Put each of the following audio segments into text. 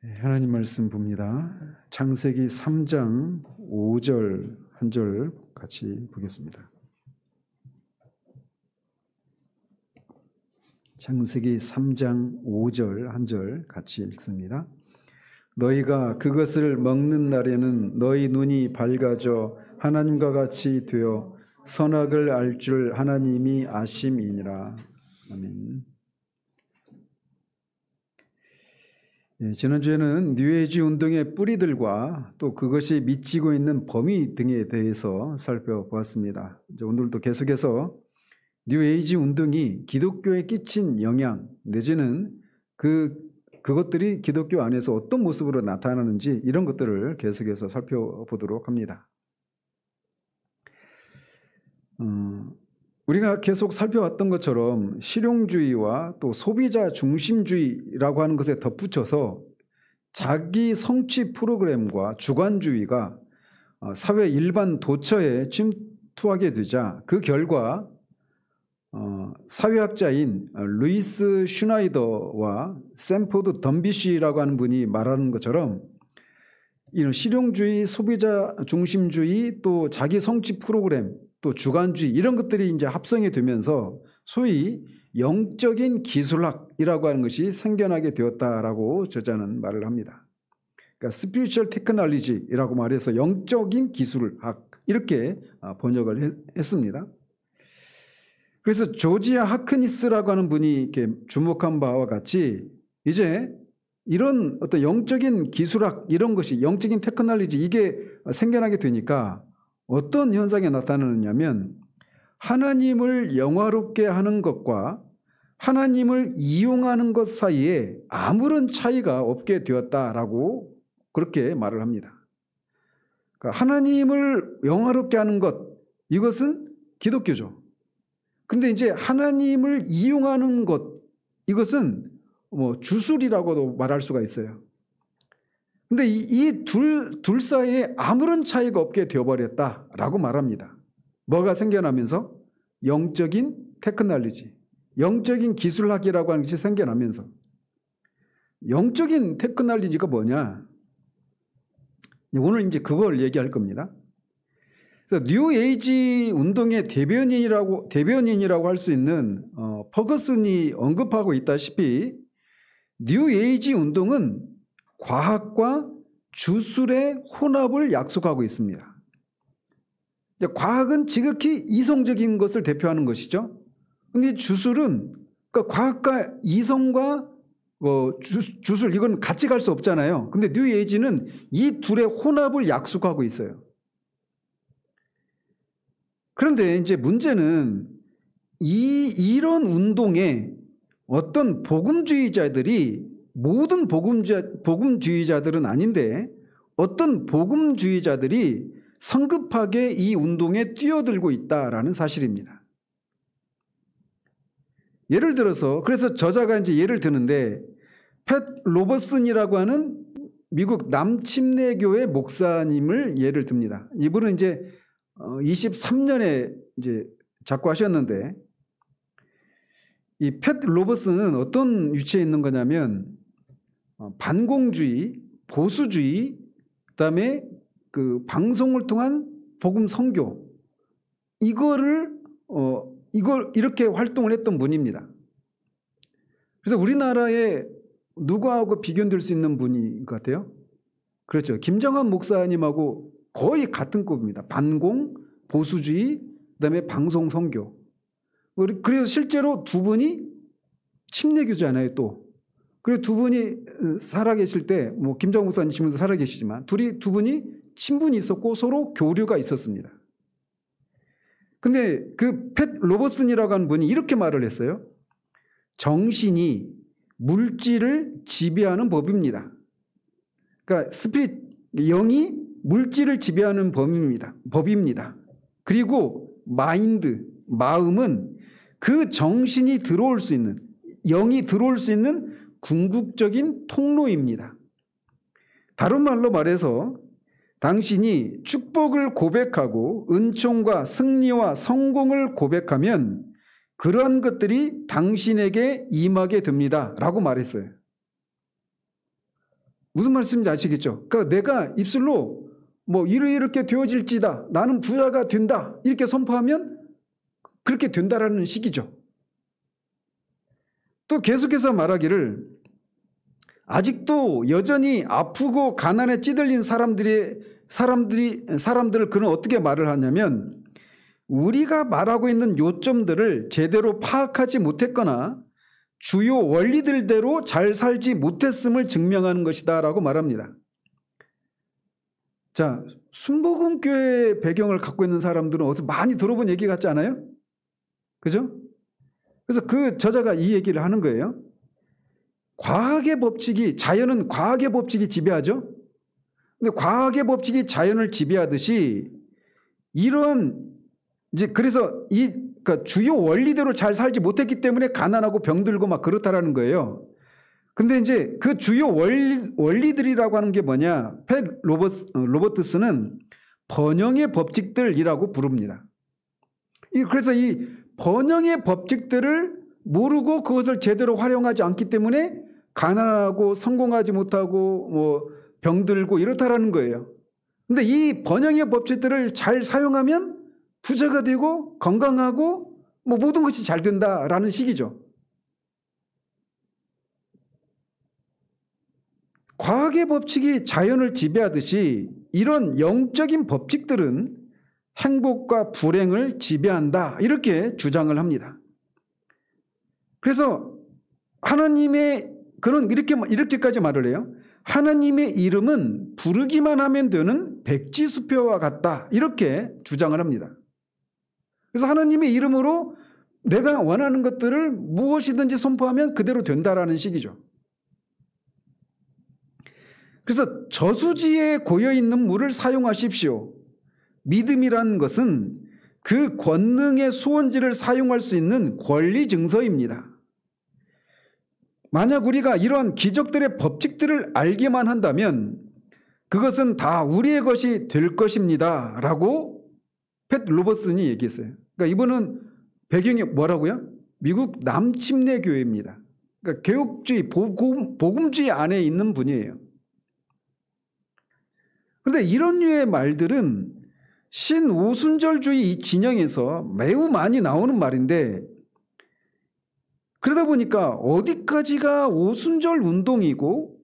하나님 말씀 봅니다. 창세기 3장 5절 한 절 같이 보겠습니다. 창세기 3장 5절 한 절 같이 읽습니다. 너희가 그것을 먹는 날에는 너희 눈이 밝아져 하나님과 같이 되어 선악을 알 줄 하나님이 아심이니라. 아멘. 지난주에는 뉴에이지 운동의 뿌리들과 또 그것이 미치고 있는 범위 등에 대해서 살펴보았습니다. 오늘도 계속해서 뉴에이지 운동이 기독교에 끼친 영향 내지는 그것들이 기독교 안에서 어떤 모습으로 나타나는지 이런 것들을 계속해서 살펴보도록 합니다. 우리가 계속 살펴왔던 것처럼 실용주의와 또 소비자 중심주의라고 하는 것에 덧붙여서 자기 성취 프로그램과 주관주의가 사회 일반 도처에 침투하게 되자 그 결과 사회학자인 루이스 슈나이더와 샌포드 덤비쉬라고 하는 분이 말하는 것처럼 이런 실용주의, 소비자 중심주의, 또 자기 성취 프로그램, 또 주관주의 이런 것들이 이제 합성이 되면서 소위 영적인 기술학이라고 하는 것이 생겨나게 되었다라고 저자는 말을 합니다. 그러니까 spiritual technology라고 말해서 영적인 기술학 이렇게 번역을 했습니다. 그래서 조지아 하크니스라고 하는 분이 이렇게 주목한 바와 같이 이제 이런 어떤 영적인 기술학 이런 것이 영적인 테크놀로지 이게 생겨나게 되니까 어떤 현상이 나타나느냐면 하나님을 영화롭게 하는 것과 하나님을 이용하는 것 사이에 아무런 차이가 없게 되었다라고 그렇게 말을 합니다. 그러니까 하나님을 영화롭게 하는 것 이것은 기독교죠. 근데 이제 하나님을 이용하는 것 이것은 뭐 주술이라고도 말할 수가 있어요. 근데 이 둘 사이에 아무런 차이가 없게 되어버렸다라고 말합니다. 뭐가 생겨나면서? 영적인 테크놀로지, 영적인 기술학이라고 하는 것이 생겨나면서 영적인 테크놀로지가 뭐냐? 오늘 이제 그걸 얘기할 겁니다. 그래서 뉴에이지 운동의 대변인이라고 할 수 있는 퍼거슨이 언급하고 있다시피 뉴에이지 운동은 과학과 주술의 혼합을 약속하고 있습니다. 과학은 지극히 이성적인 것을 대표하는 것이죠. 그런데 주술은 그러니까 과학과 이성과 주술 이건 같이 갈 수 없잖아요. 근데 뉴에이지는 이 둘의 혼합을 약속하고 있어요. 그런데 이제 문제는 이런 운동에 어떤 복음주의자들이 모든 복음주의자들은 아닌데 어떤 복음주의자들이 성급하게 이 운동에 뛰어들고 있다라는 사실입니다. 예를 들어서 그래서 저자가 이제 예를 드는데 팻 로버슨이라고 하는 미국 남침례교회 목사님을 예를 듭니다. 이분은 이제 23년에 이제 작고하셨는데 이 팻 로버슨은 어떤 위치에 있는 거냐면 반공주의, 보수주의, 그다음에 그 방송을 통한 복음 선교 이걸 이렇게 활동을 했던 분입니다. 그래서 우리나라에 누구하고 비교될 수 있는 분인 것 같아요? 그렇죠. 김정한 목사님하고 거의 같은 급입니다. 반공, 보수주의, 그다음에 방송 선교. 그래서 실제로 두 분이 침례교잖아요, 또. 그리고 두 분이 살아계실 때, 뭐, 김정은 목사님 지금도 살아계시지만, 두 분이 친분이 있었고 서로 교류가 있었습니다. 근데 그 팻 로버슨이라고 하는 분이 이렇게 말을 했어요. 정신이 물질을 지배하는 법입니다. 그러니까 영이 물질을 지배하는 법입니다. 그리고 마음은 그 정신이 들어올 수 있는, 영이 들어올 수 있는 궁극적인 통로입니다. 다른 말로 말해서 당신이 축복을 고백하고 은총과 승리와 성공을 고백하면 그러한 것들이 당신에게 임하게 됩니다. 라고 말했어요. 무슨 말씀인지 아시겠죠? 그러니까 내가 입술로 뭐 이렇게 되어질지다, 나는 부자가 된다 이렇게 선포하면 그렇게 된다라는 식이죠. 또 계속해서 말하기를 아직도 여전히 아프고 가난에 찌들린 사람들을 그는 어떻게 말을 하냐면 우리가 말하고 있는 요점들을 제대로 파악하지 못했거나 주요 원리들대로 잘 살지 못했음을 증명하는 것이다 라고 말합니다. 자, 순복음교회 배경을 갖고 있는 사람들은 어디서 많이 들어본 얘기 같지 않아요? 그죠? 그래서 그 저자가 이 얘기를 하는 거예요. 과학의 법칙이, 자연은 과학의 법칙이 지배하죠. 근데 과학의 법칙이 자연을 지배하듯이 이런 이제 그래서 그러니까 주요 원리대로 잘 살지 못했기 때문에 가난하고 병들고 막 그렇다라는 거예요. 근데 이제 그 주요 원리들이라고 하는 게 뭐냐? 팻 로버트스는 번영의 법칙들이라고 부릅니다. 그래서 이 번영의 법칙들을 모르고 그것을 제대로 활용하지 않기 때문에 가난하고 성공하지 못하고 뭐 병들고 이렇다라는 거예요. 근데 이 번영의 법칙들을 잘 사용하면 부자가 되고 건강하고 뭐 모든 것이 잘 된다라는 식이죠. 과학의 법칙이 자연을 지배하듯이 이런 영적인 법칙들은 행복과 불행을 지배한다 이렇게 주장을 합니다. 그래서 하나님의 그런 이렇게까지 말을 해요. 하나님의 이름은 부르기만 하면 되는 백지수표와 같다 이렇게 주장을 합니다. 그래서 하나님의 이름으로 내가 원하는 것들을 무엇이든지 선포하면 그대로 된다라는 식이죠. 그래서 저수지에 고여있는 물을 사용하십시오. 믿음이라는 것은 그 권능의 수원지를 사용할 수 있는 권리 증서입니다. 만약 우리가 이러한 기적들의 법칙들을 알기만 한다면 그것은 다 우리의 것이 될 것입니다 라고 팻 로버슨이 얘기했어요. 그러니까 이분은 배경이 뭐라고요? 미국 남침내 교회입니다. 그러니까 개혁주의, 복음주의 안에 있는 분이에요. 그런데 이런 류의 말들은 신오순절주의 진영에서 매우 많이 나오는 말인데 그러다 보니까 어디까지가 오순절 운동이고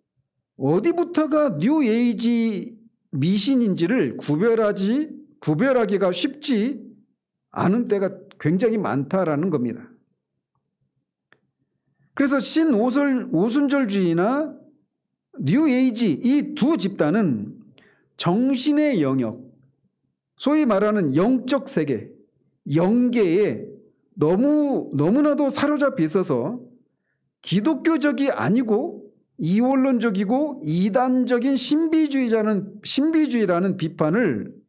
어디부터가 뉴에이지 미신인지를 구별하기가 쉽지 않은 때가 굉장히 많다라는 겁니다. 그래서 신오순절주의나 뉴에이지 이 두 집단은 정신의 영역, 소위 말하는 영적 세계, 영계에 너무나도 사로잡혀 있어서 기독교적이 아니고 이원론적이고 이단적인 신비주의라는 비판을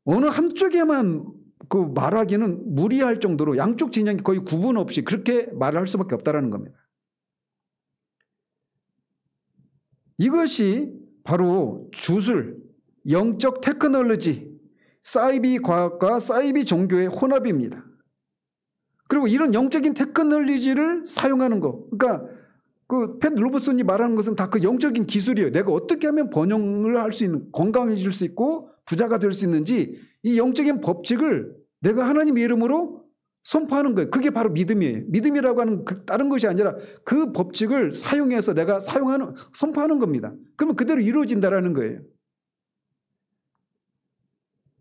어느 한쪽에만 말하기는 무리할 정도로 양쪽 진영이 거의 구분 없이 그렇게 말할 수밖에 없다는 겁니다. 이것이 바로 주술, 영적 테크놀로지, 사이비 과학과 사이비 종교의 혼합입니다. 그리고 이런 영적인 테크놀로지를 사용하는 거, 그러니까 팻 로버슨이 말하는 것은 다 그 영적인 기술이에요. 내가 어떻게 하면 번영을 할 수 있는, 건강해질 수 있고 부자가 될 수 있는지 이 영적인 법칙을 내가 하나님의 이름으로 선포하는 거예요. 그게 바로 믿음이에요. 믿음이라고 하는 다른 것이 아니라 그 법칙을 사용해서 내가 선포하는 겁니다. 그러면 그대로 이루어진다라는 거예요.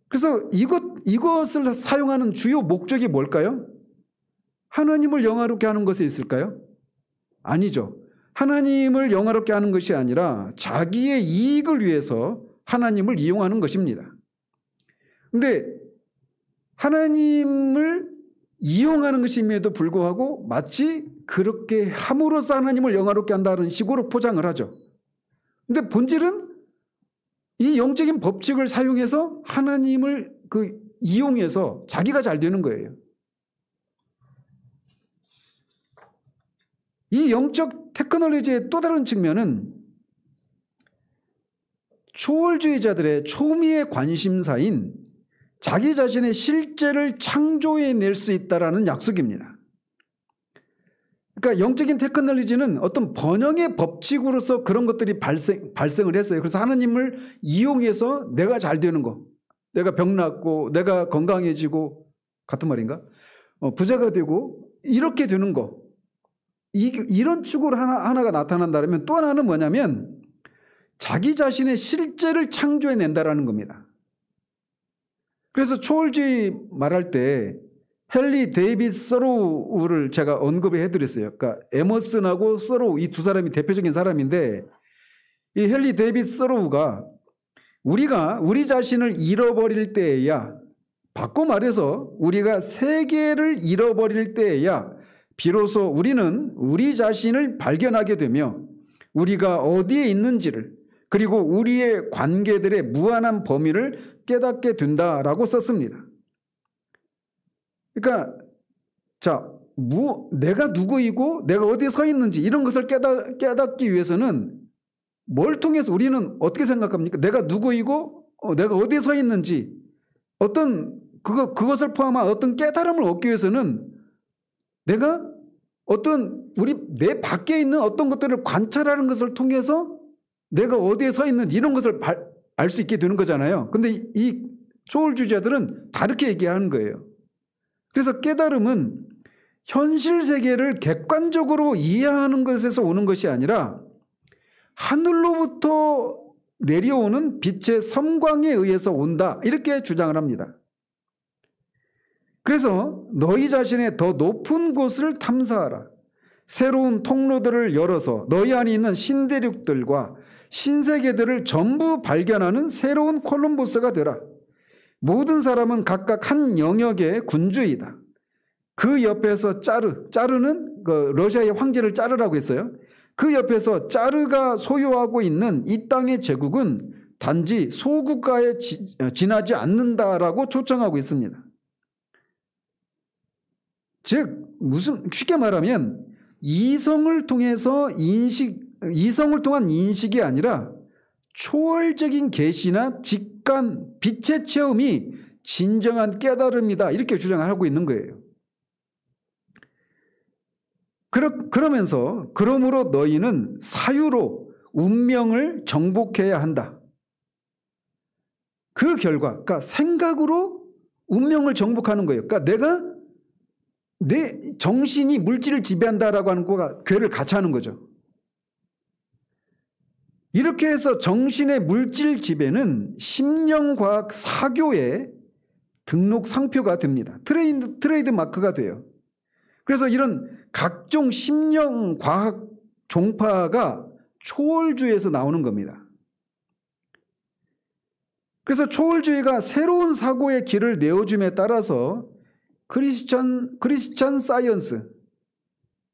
그래서 이것을 사용하는 주요 목적이 뭘까요? 하나님을 영화롭게 하는 것에 있을까요? 아니죠. 하나님을 영화롭게 하는 것이 아니라 자기의 이익을 위해서 하나님을 이용하는 것입니다. 그런데 하나님을 이용하는 것임에도 불구하고 마치 그렇게 함으로써 하나님을 영화롭게 한다는 식으로 포장을 하죠. 그런데 본질은 이 영적인 법칙을 사용해서 하나님을 이용해서 자기가 잘 되는 거예요. 이 영적 테크놀로지의 또 다른 측면은 초월주의자들의 초미의 관심사인 자기 자신의 실제를 창조해낼 수 있다라는 약속입니다. 그러니까 영적인 테크놀로지는 어떤 번영의 법칙으로서 그런 것들이 발생을 했어요. 그래서 하나님을 이용해서 내가 잘 되는 거, 내가 병 낫고 내가 건강해지고, 같은 말인가? 부자가 되고 이렇게 되는 거, 이런 축으로 하나가 나타난다면, 또 하나는 뭐냐면 자기 자신의 실제를 창조해낸다라는 겁니다. 그래서 초월주의 말할 때 헨리 데이빗 서로우를 제가 언급을 해드렸어요. 그러니까 에머슨하고 서로우, 이 두 사람이 대표적인 사람인데, 이 헨리 데이빗 서로우가 우리가 우리 자신을 잃어버릴 때에야, 바꿔 말해서 우리가 세계를 잃어버릴 때에야 비로소 우리는 우리 자신을 발견하게 되며 우리가 어디에 있는지를, 그리고 우리의 관계들의 무한한 범위를 깨닫게 된다라고 썼습니다. 그러니까 내가 누구이고 내가 어디에 서 있는지 이런 것을 깨닫기 위해서는 뭘 통해서, 우리는 어떻게 생각합니까? 내가 누구이고 내가 어디에 서 있는지 그것을 포함한 어떤 깨달음을 얻기 위해서는 내가 내 밖에 있는 어떤 것들을 관찰하는 것을 통해서 내가 어디에 서 있는지 이런 것을 알 수 있게 되는 거잖아요. 근데 이 초월주의자들은 다르게 얘기하는 거예요. 그래서 깨달음은 현실 세계를 객관적으로 이해하는 것에서 오는 것이 아니라 하늘로부터 내려오는 빛의 섬광에 의해서 온다, 이렇게 주장을 합니다. 그래서 너희 자신의 더 높은 곳을 탐사하라. 새로운 통로들을 열어서 너희 안에 있는 신대륙들과 신세계들을 전부 발견하는 새로운 콜럼버스가 되라. 모든 사람은 각각 한 영역의 군주이다. 그 옆에서 짜르는 러시아의 황제를 짜르라고 했어요. 그 옆에서 짜르가 소유하고 있는 이 땅의 제국은 단지 소국가에 지나지 않는다라고 초청하고 있습니다. 즉 쉽게 말하면 이성을 통한 인식이 아니라 초월적인 계시나 직관, 빛의 체험이 진정한 깨달음이다, 이렇게 주장하고 있는 거예요. 그러므로 너희는 사유로 운명을 정복해야 한다. 그 결과, 그러니까 생각으로 운명을 정복하는 거예요. 그러니까 내 정신이 물질을 지배한다라고 하는 거가 괴를 같이 하는 거죠. 이렇게 해서 정신의 물질 지배는 심령과학 사교의 등록 상표가 됩니다. 트레이드 마크가 돼요. 그래서 이런 각종 심령과학 종파가 초월주의에서 나오는 겁니다. 그래서 초월주의가 새로운 사고의 길을 내어줌에 따라서 크리스천 사이언스,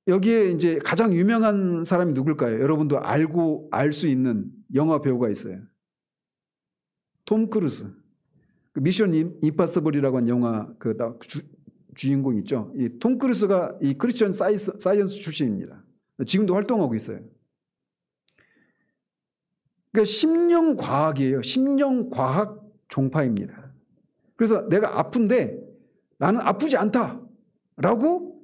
여기에 이제 가장 유명한 사람이 누굴까요? 여러분도 알 수 있는 영화 배우가 있어요. 톰 크루즈. 미션 임파서블이라고 한 영화 주인공 있죠. 이 톰 크루즈가 이 크리스천 사이언스 출신입니다. 지금도 활동하고 있어요. 그러니까 심령과학이에요. 심령과학 종파입니다. 그래서 내가 아픈데 나는 아프지 않다라고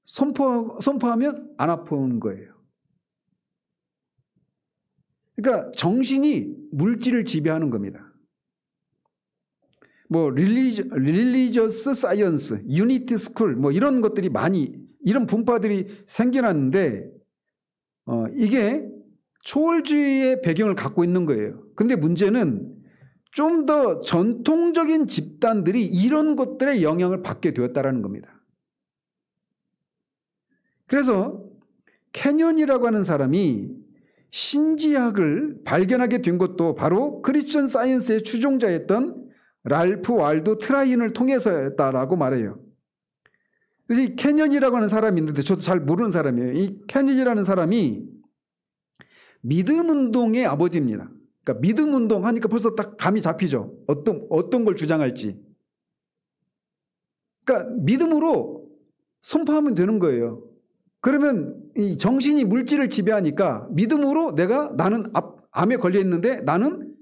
선포하면 안 아픈 거예요. 그러니까 정신이 물질을 지배하는 겁니다. 릴리저스 사이언스, 유니티 스쿨, 이런 것들이 이런 분파들이 생겨났는데, 이게 초월주의의 배경을 갖고 있는 거예요. 근데 문제는 좀 더 전통적인 집단들이 이런 것들의 영향을 받게 되었다는 겁니다. 그래서 캐년이라고 하는 사람이 신지학을 발견하게 된 것도 바로 크리스천 사이언스의 추종자였던 랄프 waldo 트라인을 통해서였다라고 말해요. 그래서 이 캐년이라고 하는 사람이 있는데 저도 잘 모르는 사람이에요. 이 캐년이라는 사람이 믿음 운동의 아버지입니다. 그러니까 믿음 운동 하니까 벌써 딱 감이 잡히죠. 어떤 걸 주장할지. 그러니까 믿음으로 선포하면 되는 거예요. 그러면 이 정신이 물질을 지배하니까 믿음으로 나는 암에 걸려 있는데 나는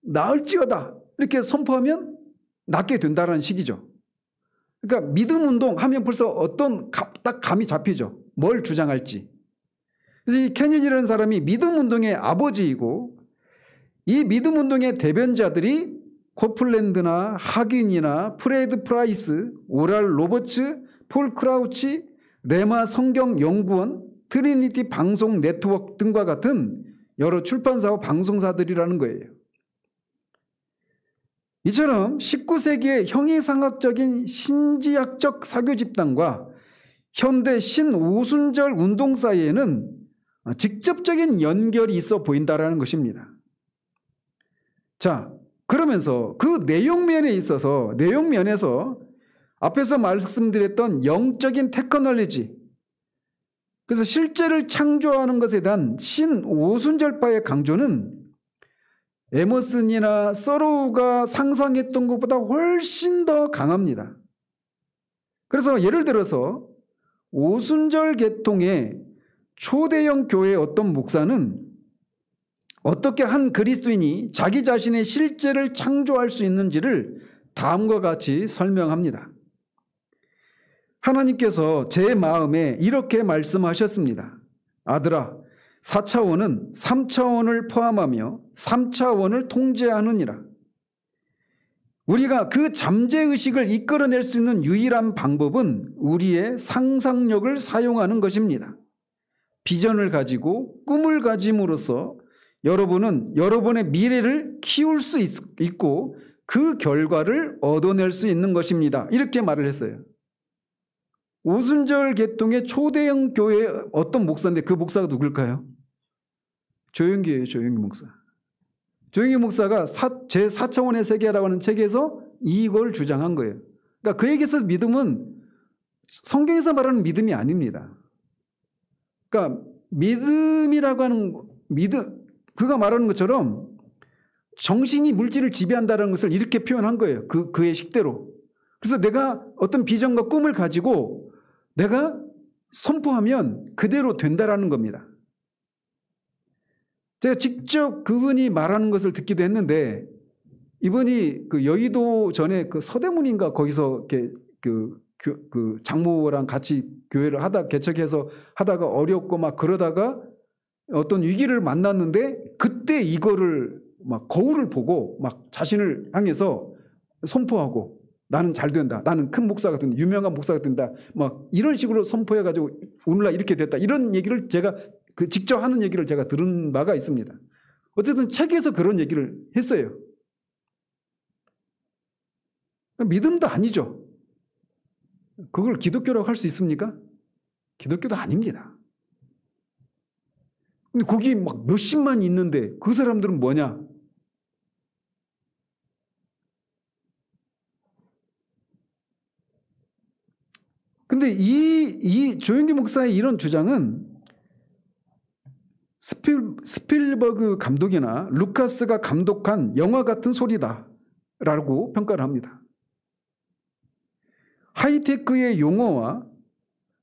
나을지어다 이렇게 선포하면 낫게 된다는 식이죠. 그러니까 믿음 운동 하면 벌써 딱 감이 잡히죠. 뭘 주장할지. 그래서 이 케년이라는 사람이 믿음 운동의 아버지이고 이 믿음 운동의 대변자들이 코플랜드나 하긴이나 프레드 프라이스, 오랄 로버츠, 폴 크라우치, 레마 성경연구원, 트리니티 방송 네트워크 등과 같은 여러 출판사와 방송사들이라는 거예요. 이처럼 19세기의 형이상학적인 신지학적 사교 집단과 현대 신오순절 운동 사이에는 직접적인 연결이 있어 보인다라는 것입니다. 자, 그러면서 그 내용면에 있어서 내용면에서 앞에서 말씀드렸던 영적인 테크놀로지, 그래서 실제를 창조하는 것에 대한 신오순절파의 강조는 에머슨이나 서로우가 상상했던 것보다 훨씬 더 강합니다. 그래서 예를 들어서 오순절 계통의 초대형 교회의 어떤 목사는 어떻게 한 그리스도인이 자기 자신의 실제를 창조할 수 있는지를 다음과 같이 설명합니다. 하나님께서 제 마음에 이렇게 말씀하셨습니다. 아들아, 4차원은 3차원을 포함하며 3차원을 통제하느니라. 우리가 그 잠재의식을 이끌어낼 수 있는 유일한 방법은 우리의 상상력을 사용하는 것입니다. 비전을 가지고 꿈을 가짐으로써 여러분은 여러분의 미래를 키울 수 있고 그 결과를 얻어낼 수 있는 것입니다. 이렇게 말을 했어요. 오순절 계통의 초대형 교회 어떤 목사인데 그 목사가 누굴까요? 조영기예요. 조영기 목사. 조영기 목사가 제4차원의 세계라고 하는 책에서 이걸 주장한 거예요. 그러니까 그에게서 믿음은 성경에서 말하는 믿음이 아닙니다. 그러니까 믿음이라고 하는 그가 말하는 것처럼 정신이 물질을 지배한다는 것을 이렇게 표현한 거예요. 그의 식대로. 그래서 내가 어떤 비전과 꿈을 가지고 내가 선포하면 그대로 된다라는 겁니다. 제가 직접 그분이 말하는 것을 듣기도 했는데 이분이 그 여의도 전에 그 서대문인가 거기서 이렇게 그 장모랑 같이 교회를 개척해서 하다가 어렵고 막 그러다가 어떤 위기를 만났는데 그때 이거를 막 거울을 보고 막 자신을 향해서 선포하고 나는 잘 된다. 나는 큰 목사가 된다. 유명한 목사가 된다. 막 이런 식으로 선포해가지고 오늘날 이렇게 됐다. 이런 얘기를 제가 직접 하는 얘기를 제가 들은 바가 있습니다. 어쨌든 책에서 그런 얘기를 했어요. 믿음도 아니죠. 그걸 기독교라고 할 수 있습니까? 기독교도 아닙니다. 근데 거기 막 몇십만 있는데 그 사람들은 뭐냐? 근데 이 조영기 목사의 이런 주장은 스필버그 감독이나 루카스가 감독한 영화 같은 소리다라고 평가를 합니다. 하이테크의 용어와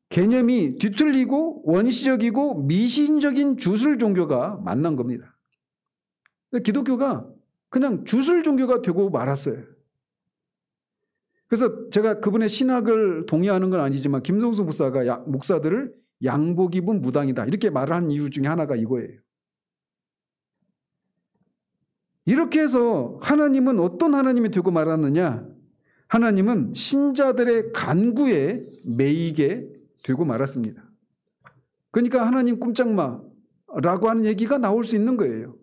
개념이 뒤틀리고 원시적이고 미신적인 주술 종교가 만난 겁니다. 기독교가 그냥 주술 종교가 되고 말았어요. 그래서 제가 그분의 신학을 동의하는 건 아니지만 김성수 목사가 목사들을 양복 입은 무당이다 이렇게 말을 하는 이유 중에 하나가 이거예요. 이렇게 해서 하나님은 어떤 하나님이 되고 말았느냐? 하나님은 신자들의 간구에 매이게 되고 말았습니다. 그러니까 하나님 꼼짝마라고 하는 얘기가 나올 수 있는 거예요.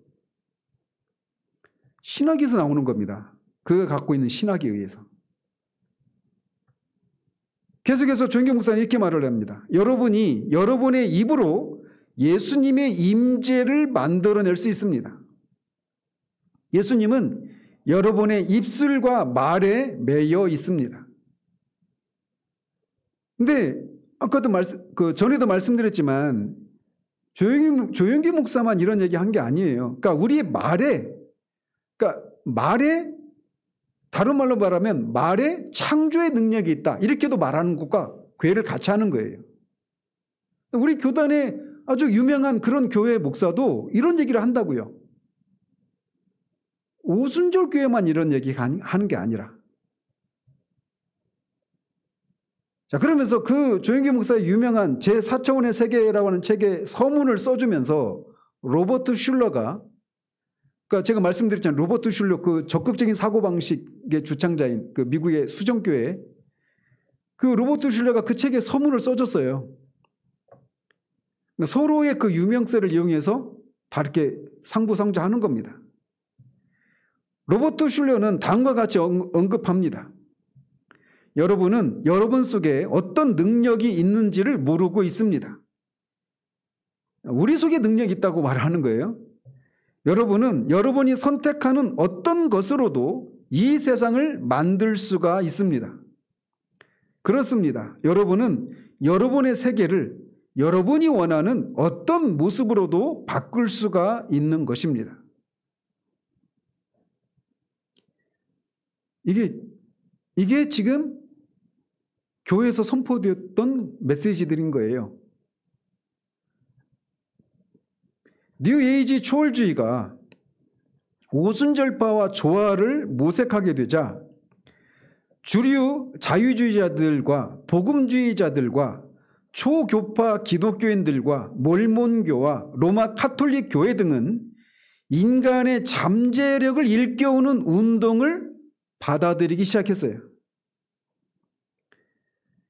신학에서 나오는 겁니다. 그가 갖고 있는 신학에 의해서. 계속해서 조영기 목사는 이렇게 말을 합니다. 여러분이 여러분의 입으로 예수님의 임재를 만들어낼 수 있습니다. 예수님은 여러분의 입술과 말에 매여 있습니다. 근데 아까도 전에도 말씀드렸지만 조영기 목사만 이런 얘기 한 게 아니에요. 그러니까 우리의 말에 다른 말로 말하면 말에 창조의 능력이 있다. 이렇게도 말하는 것과 괴를 같이 하는 거예요. 우리 교단에 아주 유명한 그런 교회 목사도 이런 얘기를 한다고요. 오순절 교회만 이런 얘기 하는 게 아니라 자, 그러면서 그 조영기 목사의 유명한 제4차원의 세계라고 하는 책에 서문을 써주면서 로버트 슐러가, 그러니까 제가 말씀드렸잖아요. 로버트 슐러 그 적극적인 사고방식의 주창자인 그 미국의 수정교회, 그 로버트 슐러가 그 책에 서문을 써줬어요. 그러니까 서로의 그 유명세를 이용해서 다 이렇게 상부상조하는 겁니다. 로버트 슐러는 다음과 같이 언급합니다. 여러분은 여러분 속에 어떤 능력이 있는지를 모르고 있습니다. 우리 속에 능력이 있다고 말하는 거예요. 여러분은 여러분이 선택하는 어떤 것으로도 이 세상을 만들 수가 있습니다. 그렇습니다. 여러분은 여러분의 세계를 여러분이 원하는 어떤 모습으로도 바꿀 수가 있는 것입니다. 이게 지금 교회에서 선포되었던 메시지들인 거예요. 뉴 에이지 초월주의가 오순절파와 조화를 모색하게 되자 주류 자유주의자들과 복음주의자들과 초교파 기독교인들과 몰몬교와 로마 카톨릭 교회 등은 인간의 잠재력을 일깨우는 운동을 받아들이기 시작했어요.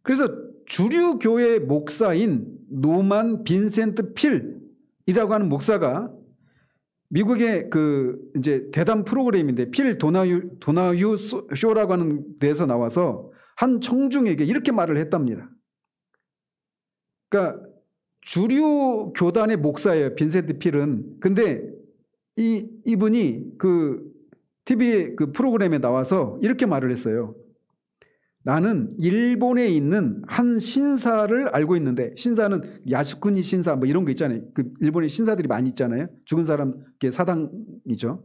그래서 주류 교회 목사인 노만 빈센트 필이라고 하는 목사가 미국의 그 이제 대담 프로그램인데 필 도나유 쇼라고 하는 데서 나와서 한 청중에게 이렇게 말을 했답니다. 그러니까 주류 교단의 목사예요, 빈센트 필은. 근데 이분이 그 TV 그 프로그램에 나와서 이렇게 말을 했어요. 나는 일본에 있는 한 신사를 알고 있는데, 신사는 야스쿠니 신사 뭐 이런 거 있잖아요. 그 일본에 신사들이 많이 있잖아요. 죽은 사람 사당이죠.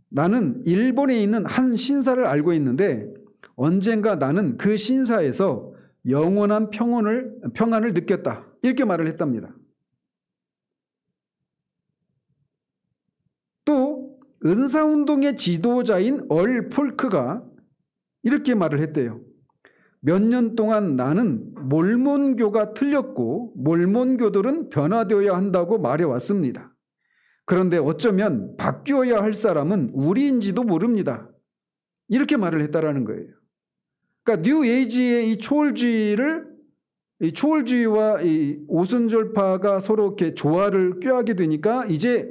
나는 일본에 있는 한 신사를 알고 있는데 언젠가 나는 그 신사에서 영원한 평안을 느꼈다. 이렇게 말을 했답니다. 또 은사운동의 지도자인 얼 폴크가 이렇게 말을 했대요. 몇 년 동안 나는 몰몬교가 틀렸고 몰몬교들은 변화되어야 한다고 말해왔습니다. 그런데 어쩌면 바뀌어야 할 사람은 우리인지도 모릅니다. 이렇게 말을 했다라는 거예요. 그러니까 뉴 에이지의 이 초월주의와 이 오순절파가 서로 이렇게 조화를 꾀하게 되니까 이제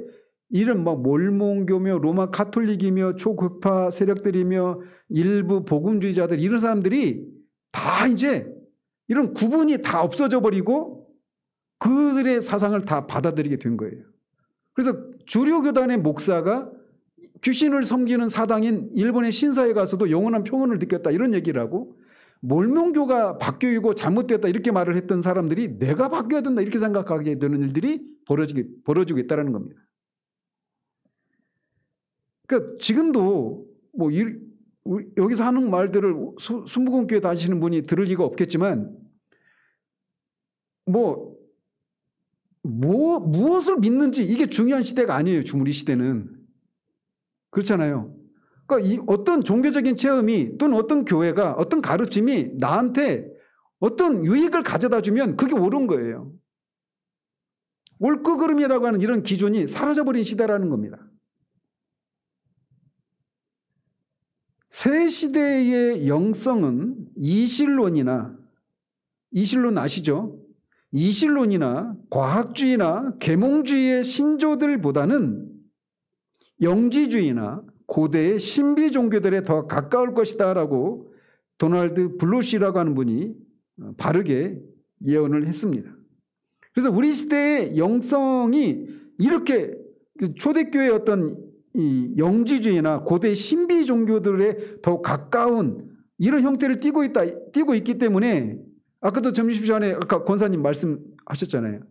이런 막 몰몬교며 로마 카톨릭이며 초교파 세력들이며 일부 복음주의자들 이런 사람들이 다 이제 이런 구분이 다 없어져 버리고 그들의 사상을 다 받아들이게 된 거예요. 그래서 주류 교단의 목사가 귀신을 섬기는 사당인 일본의 신사에 가서도 영원한 평온을 느꼈다 이런 얘기를 하고, 몰몬교가 바뀌고 잘못됐다 이렇게 말을 했던 사람들이 내가 바뀌어야 된다 이렇게 생각하게 되는 일들이 벌어지고 있다는 겁니다. 그러니까 지금도 뭐 여기서 하는 말들을 순복음교회 다니시는 분이 들을 리가 없겠지만 무엇을 믿는지 이게 중요한 시대가 아니에요. 지금 우리 시대는. 그렇잖아요. 그러니까 어떤 종교적인 체험이 또는 어떤 교회가 어떤 가르침이 나한테 어떤 유익을 가져다 주면 그게 옳은 거예요. 옳고 그름이라고 하는 이런 기준이 사라져버린 시대라는 겁니다. 새 시대의 영성은 이실론 아시죠? 이실론이나 과학주의나 계몽주의의 신조들보다는 영지주의나 고대의 신비 종교들에 더 가까울 것이다 라고 도널드 블로시라고 하는 분이 바르게 예언을 했습니다. 그래서 우리 시대의 영성이 이렇게 초대교회의 어떤 이 영지주의나 고대 신비 종교들에 더 가까운 이런 형태를 띠고 있기 때문에 아까도 점심시간에 아까 권사님 말씀하셨잖아요.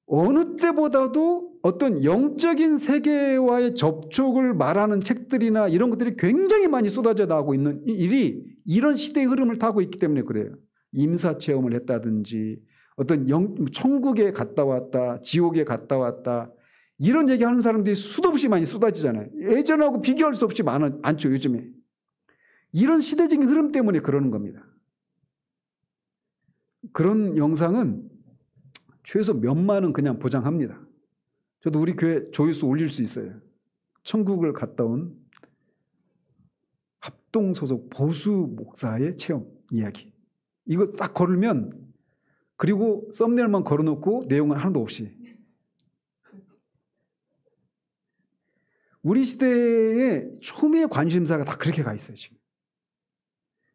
어느 때보다도 어떤 영적인 세계와의 접촉을 말하는 책들이나 이런 것들이 굉장히 많이 쏟아져 나오고 있는 일이 이런 시대의 흐름을 타고 있기 때문에 그래요. 임사체험을 했다든지 어떤 천국에 갔다 왔다, 지옥에 갔다 왔다 이런 얘기하는 사람들이 수도 없이 많이 쏟아지잖아요. 예전하고 비교할 수 없이 많죠 요즘에. 이런 시대적인 흐름 때문에 그러는 겁니다. 그런 영상은 최소 몇만은 그냥 보장합니다. 저도 우리 교회 조회수 올릴 수 있어요. 천국을 갔다 온 합동 소속 보수 목사의 체험 이야기. 이거 딱 걸으면, 그리고 썸네일만 걸어놓고 내용은 하나도 없이. 우리 시대의 초미의 관심사가 다 그렇게 가 있어요, 지금.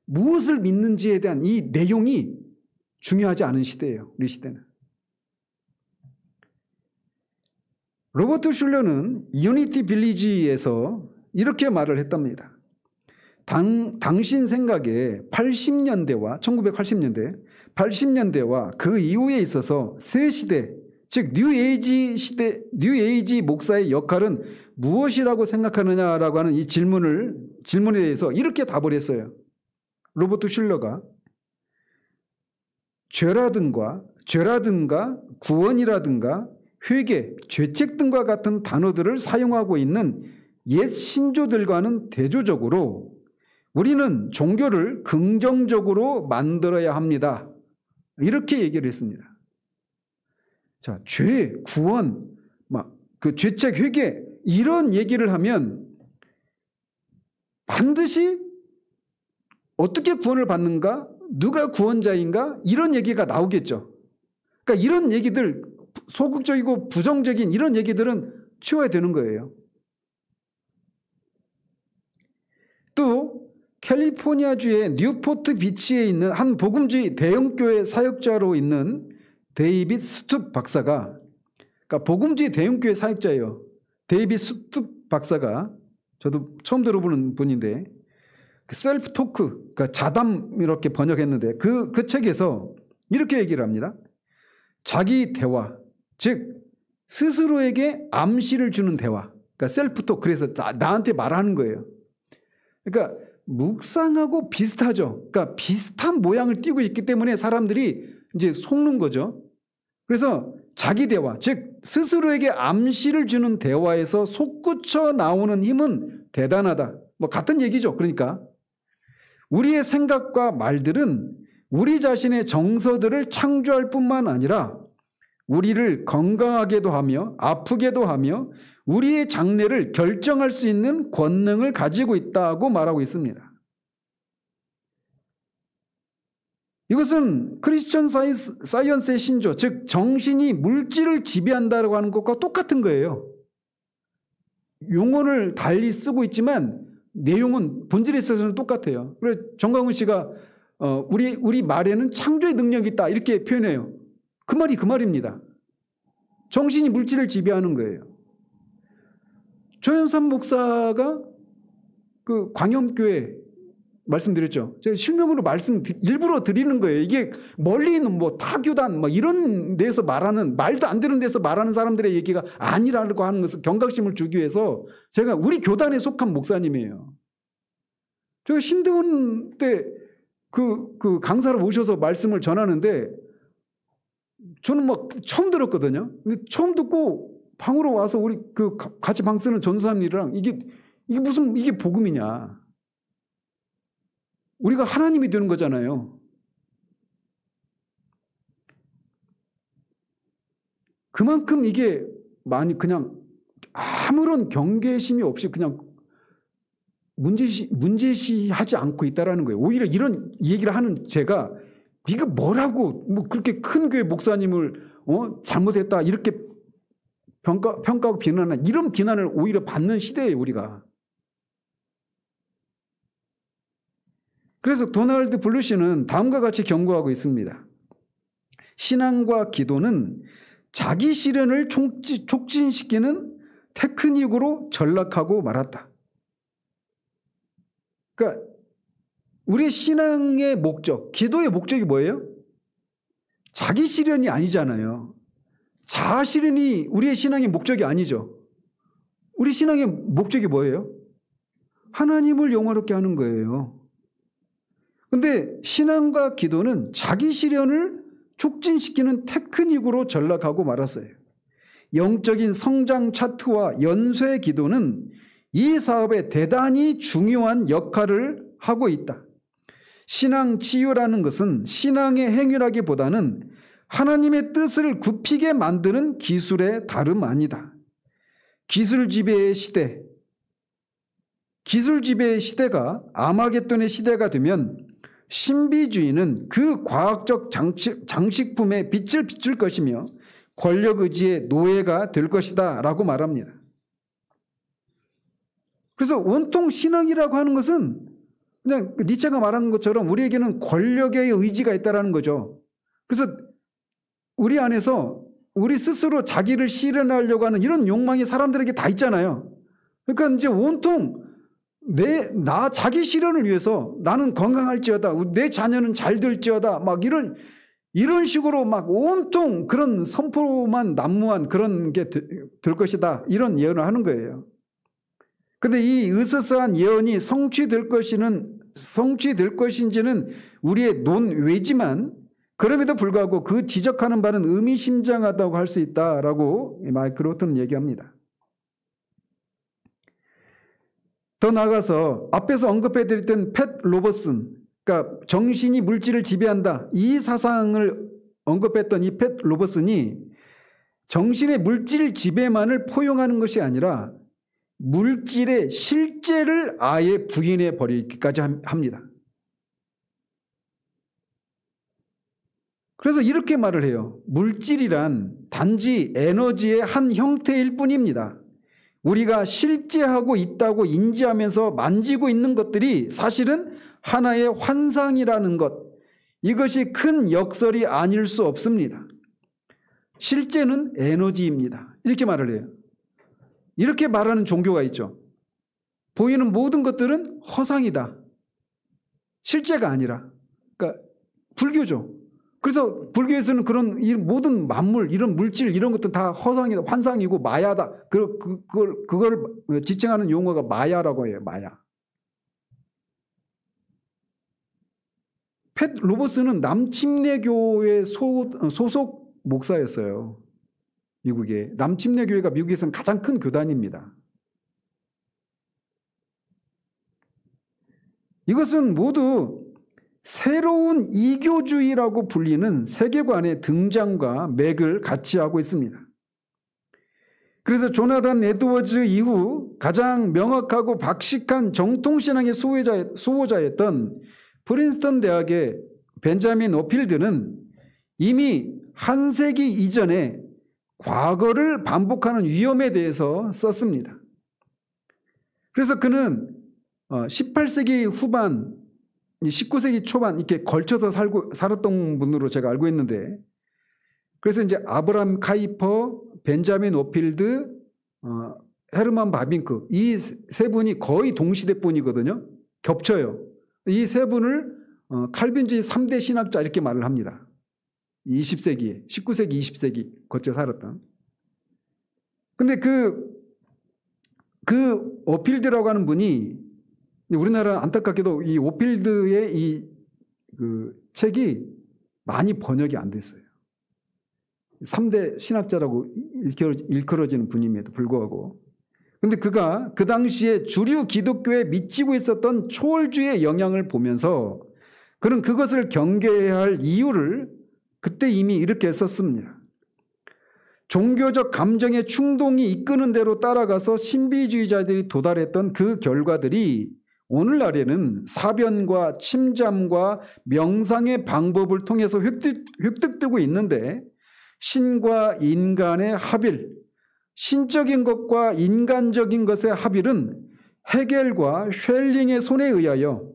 무엇을 믿는지에 대한 이 내용이 중요하지 않은 시대예요, 우리 시대는. 로버트 슐러는 유니티 빌리지에서 이렇게 말을 했답니다. 당신 생각에 80년대와 1980년대, 80년대와 그 이후에 있어서 새 시대, 즉 뉴에이지 시대, 뉴에이지 목사의 역할은 무엇이라고 생각하느냐라고 하는 이 질문에 대해서 이렇게 답을 했어요. 로버트 슐러가 죄라든가 구원이라든가 회개, 죄책 등과 같은 단어들을 사용하고 있는 옛 신조들과는 대조적으로 우리는 종교를 긍정적으로 만들어야 합니다. 이렇게 얘기를 했습니다. 자, 죄, 구원, 그 죄책, 회개 이런 얘기를 하면 반드시 어떻게 구원을 받는가? 누가 구원자인가? 이런 얘기가 나오겠죠. 그러니까 이런 얘기들, 소극적이고 부정적인 이런 얘기들은 치워야 되는 거예요. 또 캘리포니아주의 뉴포트 비치에 있는 한 복음주의 대형교회 사역자로 있는 데이빗 스투 박사가, 그러니까 복음주의 대형교회 사역자예요. 데이빗 스투 박사가, 저도 처음 들어보는 분인데, 그 셀프 토크, 그러니까 자담 이렇게 번역했는데 그 책에서 이렇게 얘기를 합니다. 자기 대화, 즉 스스로에게 암시를 주는 대화, 그러니까 셀프 토크, 그래서 나한테 말하는 거예요. 그러니까 묵상하고 비슷하죠. 그러니까 비슷한 모양을 띠고 있기 때문에 사람들이 이제 속는 거죠. 그래서 자기 대화, 즉 스스로에게 암시를 주는 대화에서 솟구쳐 나오는 힘은 대단하다. 뭐 같은 얘기죠. 그러니까 우리의 생각과 말들은 우리 자신의 정서들을 창조할 뿐만 아니라 우리를 건강하게도 하며 아프게도 하며 우리의 장래를 결정할 수 있는 권능을 가지고 있다고 말하고 있습니다. 이것은 크리스천 사이언스의 신조, 즉 정신이 물질을 지배한다고 하는 것과 똑같은 거예요. 용어를 달리 쓰고 있지만 내용은 본질에 있어서는 똑같아요. 그래서 정광훈 씨가 우리 말에는 창조의 능력이 있다 이렇게 표현해요. 그 말이 그 말입니다. 정신이 물질을 지배하는 거예요. 조현삼 목사가 그 광염교회 말씀드렸죠. 제가 실명으로 일부러 드리는 거예요. 이게 멀리 있는 뭐 타교단 이런 데서 말하는, 말도 안 되는 데서 말하는 사람들의 얘기가 아니라고 하는 것을 경각심을 주기 위해서 제가 우리 교단에 속한 목사님이에요. 제가 신대원 때 그 강사를 모셔서 말씀을 전하는데 저는 처음 들었거든요. 근데 처음 듣고 방으로 와서 우리 같이 방 쓰는 전사님이랑 이게 복음이냐. 우리가 하나님이 되는 거잖아요. 그만큼 이게 많이 그냥 아무런 경계심이 없이 그냥 문제시하지 않고 있다라는 거예요. 오히려 이런 얘기를 하는 제가 네가 뭐라고 그렇게 큰 교회 목사님을 잘못했다 이렇게 평가하고 비난하는, 이런 비난을 오히려 받는 시대예요, 우리가. 그래서 도널드 블루시는 다음과 같이 경고하고 있습니다. 신앙과 기도는 자기 실현을 촉진시키는 테크닉으로 전락하고 말았다. 그러니까 우리의 신앙의 목적, 기도의 목적이 뭐예요? 자기 실현이 아니잖아요. 자아 실현이 우리의 신앙의 목적이 아니죠. 우리 신앙의 목적이 뭐예요? 하나님을 영화롭게 하는 거예요. 그런데 신앙과 기도는 자기 실현을 촉진시키는 테크닉으로 전락하고 말았어요. 영적인 성장 차트와 연쇄 기도는 이 사업에 대단히 중요한 역할을 하고 있다. 신앙 치유라는 것은 신앙의 행위라기보다는 하나님의 뜻을 굽히게 만드는 기술의 다름 아니다. 기술 지배의 시대가 아마겟돈의 시대가 되면 신비주의는 그 과학적 장식품에 빛을 비출 것이며 권력 의지의 노예가 될 것이다 라고 말합니다. 그래서 온통 신앙이라고 하는 것은 그냥 니체가 말하는 것처럼 우리에게는 권력의 의지가 있다는 거죠. 그래서 우리 안에서 우리 스스로 자기를 실현하려고 하는 이런 욕망이 사람들에게 다 있잖아요. 그러니까 이제 온통 나 자기 실현을 위해서 나는 건강할지어다, 내 자녀는 잘 될지어다, 막 이런 식으로 막 온통 그런 선포만 난무한 그런 게 될 것이다, 이런 예언을 하는 거예요. 근데 이 으스스한 예언이 성취될 것인지는 우리의 논외지만 그럼에도 불구하고 그 지적하는 바는 의미심장하다고 할 수 있다라고 마이클 로트는 얘기합니다. 더 나아가서 앞에서 언급해드렸던 팻 로버슨, 그러니까 정신이 물질을 지배한다, 이 사상을 언급했던 이 팻 로버슨이 정신의 물질 지배만을 포용하는 것이 아니라 물질의 실제를 아예 부인해 버리기까지 합니다. 그래서 이렇게 말을 해요. 물질이란 단지 에너지의 한 형태일 뿐입니다. 우리가 실제하고 있다고 인지하면서 만지고 있는 것들이 사실은 하나의 환상이라는 것, 이것이 큰 역설이 아닐 수 없습니다. 실제는 에너지입니다. 이렇게 말을 해요. 이렇게 말하는 종교가 있죠. 보이는 모든 것들은 허상이다, 실제가 아니라. 그러니까 불교죠. 그래서 불교에서는 그런 모든 만물, 이런 물질, 이런 것들 다 허상이다, 환상이고 마야다. 그걸 지칭하는 용어가 마야라고 해요. 마야. 팻 로버슨은 남침례교회 소속 목사였어요. 미국에. 남침례교회가 미국에서는 가장 큰 교단입니다. 이것은 모두 새로운 이교주의라고 불리는 세계관의 등장과 맥을 같이 하고 있습니다. 그래서 조나단 에드워즈 이후 가장 명확하고 박식한 정통신앙의 수호자였던 프린스턴 대학의 벤자민 오필드는 이미 한 세기 이전에 과거를 반복하는 위험에 대해서 썼습니다. 그래서 그는 18세기 후반, 19세기 초반 이렇게 걸쳐서 살았던 분으로 제가 알고 있는데, 그래서 이제 아브라함 카이퍼, 벤자민 오필드, 헤르만 바빙크, 이 세 분이 거의 동시대 분이거든요. 겹쳐요. 이 세 분을 칼빈주의 3대 신학자 이렇게 말을 합니다. 20세기에, 19세기, 20세기 거쳐 살았던. 근데 그 오필드라고 하는 분이, 우리나라 안타깝게도 이 오필드의 그 책이 많이 번역이 안 됐어요. 3대 신학자라고 일컬어지는 분임에도 불구하고. 근데 그가 그 당시에 주류 기독교에 미치고 있었던 초월주의 영향을 보면서 그는 그것을 경계해야 할 이유를 그때 이미 이렇게 썼습니다. 종교적 감정의 충동이 이끄는 대로 따라가서 신비주의자들이 도달했던 그 결과들이 오늘날에는 사변과 침잠과 명상의 방법을 통해서 획득되고 있는데, 신과 인간의 합일, 신적인 것과 인간적인 것의 합일은 헤겔과 쉘링의 손에 의하여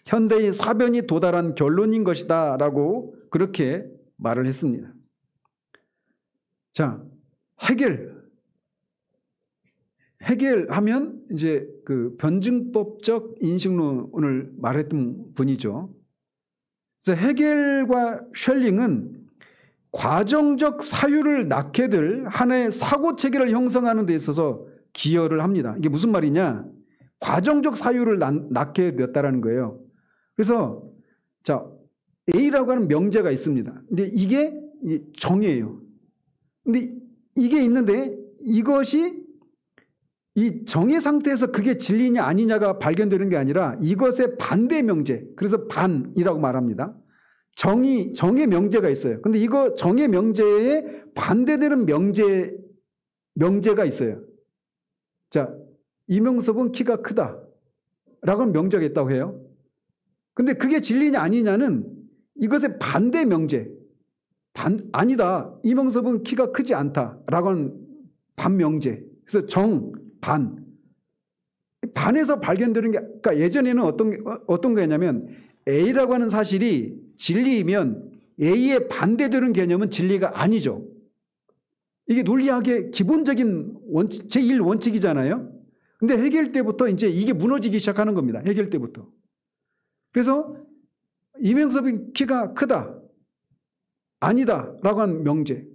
현대의 사변이 도달한 결론인 것이다 라고 그렇게 말을 했습니다. 자, 헤겔 하면 이제 그 변증법적 인식론을 말했던 분이죠. 그래서 헤겔과 쉘링은 과정적 사유를 낳게 될 하나의 사고 체계를 형성하는 데 있어서 기여를 합니다. 이게 무슨 말이냐? 과정적 사유를 낳게 되었다는 거예요. 그래서 자, A라고 하는 명제가 있습니다. 근데 이게 정이에요. 근데 이게 있는데 이것이 이 정의 상태에서 그게 진리냐 아니냐가 발견되는 게 아니라 이것의 반대 명제, 그래서 반이라고 말합니다. 정의 명제가 있어요. 근데 이거 정의 명제에 반대되는 명제가 있어요. 자, 이명섭은 키가 크다 라고는 명제가 있다고 해요. 근데 그게 진리냐 아니냐는 이것의 반대 명제, 아니다, 이명섭은 키가 크지 않다 라고는 반명제. 그래서 반에서 발견되는 게, 그러니까 예전에는 어떤 거냐면 A라고 하는 사실이 진리이면 A에 반대되는 개념은 진리가 아니죠. 이게 논리학의 기본적인 제1원칙이잖아요. 근데 해결 때부터 이제 이게 무너지기 시작하는 겁니다. 해결 때부터. 그래서 이명섭은 키가 크다, 아니다 라고 하는 명제.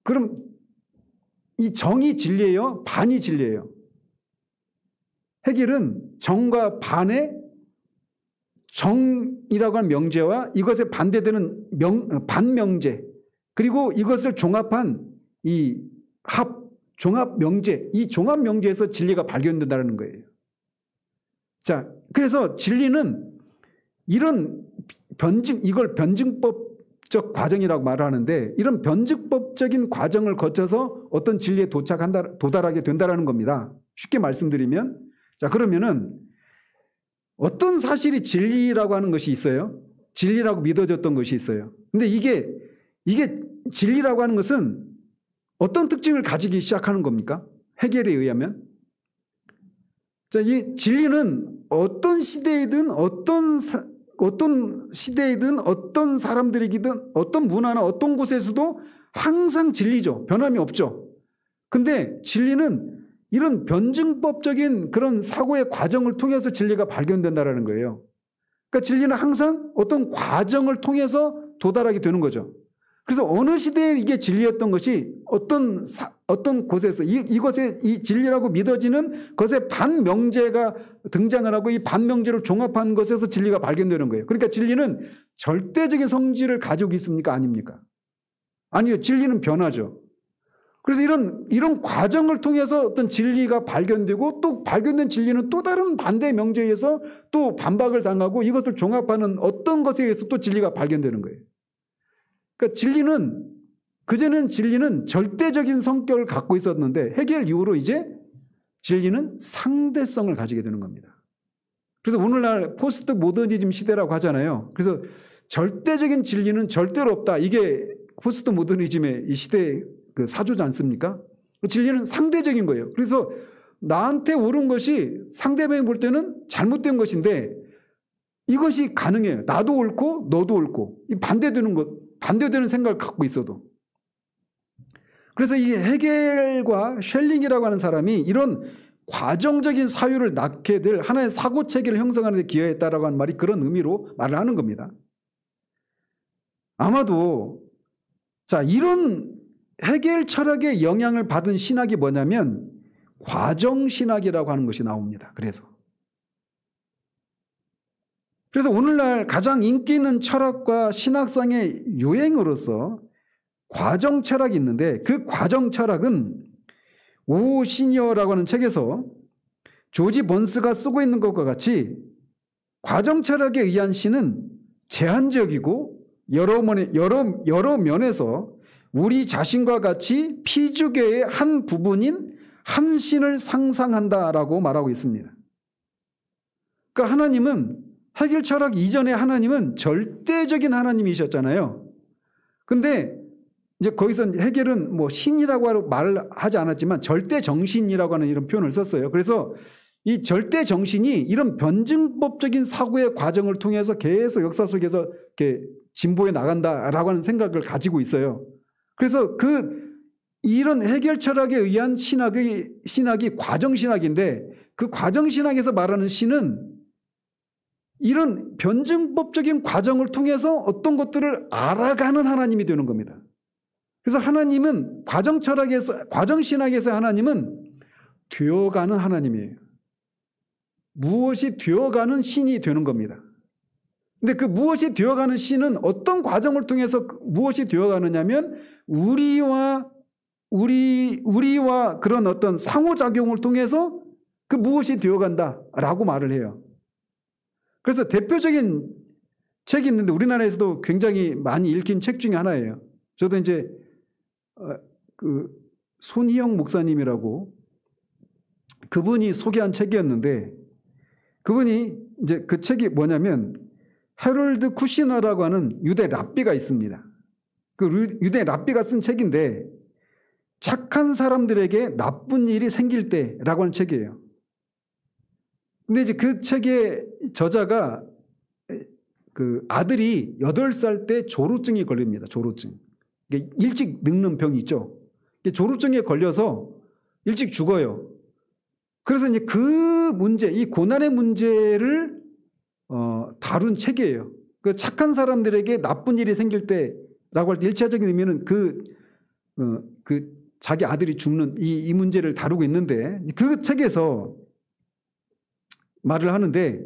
그럼 이 정이 진리예요? 반이 진리예요? 해결은 정과 반의 정이라고 하는 명제와 이것에 반대되는 반명제, 그리고 이것을 종합한 이 종합명제, 이 종합명제에서 진리가 발견된다는 거예요. 자, 그래서 진리는 이런 이걸 변증법적 과정이라고 말하는데, 이런 변증법적인 과정을 거쳐서 어떤 진리에 도달하게 된다는 겁니다. 쉽게 말씀드리면, 자, 그러면은 어떤 사실이 진리라고 하는 것이 있어요. 진리라고 믿어졌던 것이 있어요. 근데 이게 진리라고 하는 것은 어떤 특징을 가지기 시작하는 겁니까? 해결에 의하면. 자, 이 진리는 어떤 시대이든 어떤 사람들이든 어떤 문화나 어떤 곳에서도 항상 진리죠. 변함이 없죠. 근데 진리는 이런 변증법적인 그런 사고의 과정을 통해서 진리가 발견된다는 거예요. 그러니까 진리는 항상 어떤 과정을 통해서 도달하게 되는 거죠. 그래서 어느 시대에 이게 진리였던 것이 어떤 곳에서 이것에 이 진리라고 믿어지는 것에 반명제가 등장을 하고 이 반명제를 종합한 것에서 진리가 발견되는 거예요. 그러니까 진리는 절대적인 성질을 가지고 있습니까? 아닙니까? 아니요. 진리는 변하죠. 그래서 이런 과정을 통해서 어떤 진리가 발견되고, 또 발견된 진리는 또 다른 반대 명제에 의해서 또 반박을 당하고, 이것을 종합하는 어떤 것에 의해서 또 진리가 발견되는 거예요. 그러니까 그전엔 진리는 절대적인 성격을 갖고 있었는데 해결 이후로 이제 진리는 상대성을 가지게 되는 겁니다. 그래서 오늘날 포스트 모더니즘 시대라고 하잖아요. 그래서 절대적인 진리는 절대로 없다. 이게 포스트 모더니즘의 이 시대의 그 사조지 않습니까? 진리는 상대적인 거예요. 그래서 나한테 옳은 것이 상대방이 볼 때는 잘못된 것인데 이것이 가능해요. 나도 옳고 너도 옳고, 이 반대되는 생각을 갖고 있어도. 그래서 이 헤겔과 셸링이라고 하는 사람이 이런 과정적인 사유를 낳게 될 하나의 사고체계를 형성하는 데 기여했다라고 하는 말이 그런 의미로 말을 하는 겁니다. 아마도 자, 이런 헤겔 철학의 영향을 받은 신학이 뭐냐면 과정신학이라고 하는 것이 나옵니다. 그래서 오늘날 가장 인기 있는 철학과 신학상의 유행으로서 과정 철학이 있는데, 그 과정 철학은 오 시니어라고 하는 책에서 조지 번스가 쓰고 있는 것과 같이 과정 철학에 의한 신은 제한적이고 여러 면에서 우리 자신과 같이 피주계의 한 부분인 한 신을 상상한다라고 말하고 있습니다. 그러니까 하나님은, 해결 철학 이전의 하나님은 절대적인 하나님이셨잖아요. 근데 이제 거기서 해결은 뭐 신이라고 말하지 않았지만 절대 정신이라고 하는 이런 표현을 썼어요. 그래서 이 절대 정신이 이런 변증법적인 사고의 과정을 통해서 계속 역사 속에서 이렇게 진보해 나간다라고 하는 생각을 가지고 있어요. 그래서 이런 해결 철학에 의한 신학이 과정신학인데, 그 과정신학에서 말하는 신은 이런 변증법적인 과정을 통해서 어떤 것들을 알아가는 하나님이 되는 겁니다. 그래서 하나님은 과정신학에서 하나님은 되어가는 하나님이에요. 무엇이 되어가는 신이 되는 겁니다. 근데 그 무엇이 되어가는 신은 어떤 과정을 통해서 무엇이 되어가느냐면 우리와 우리와 그런 어떤 상호작용을 통해서 그 무엇이 되어간다라고 말을 해요. 그래서 대표적인 책이 있는데 우리나라에서도 굉장히 많이 읽힌 책 중에 하나예요. 저도 이제 그 손희영 목사님이라고 그분이 소개한 책이었는데, 그분이 이제 그 책이 뭐냐면 해럴드 쿠시너라고 하는 유대 랍비가 있습니다. 그 유대 랍비가 쓴 책인데 착한 사람들에게 나쁜 일이 생길 때라고 하는 책이에요. 근데 이제 그 책의 저자가 그 아들이 8살 때 조루증이 걸립니다. 조루증. 일찍 늙는 병이 있죠. 조루증에 걸려서 일찍 죽어요. 그래서 이제 그 문제, 이 고난의 문제를 다룬 책이에요. 그 착한 사람들에게 나쁜 일이 생길 때라고 할 때 일차적인 의미는 그 자기 아들이 죽는 이 문제를 다루고 있는데, 그 책에서 말을 하는데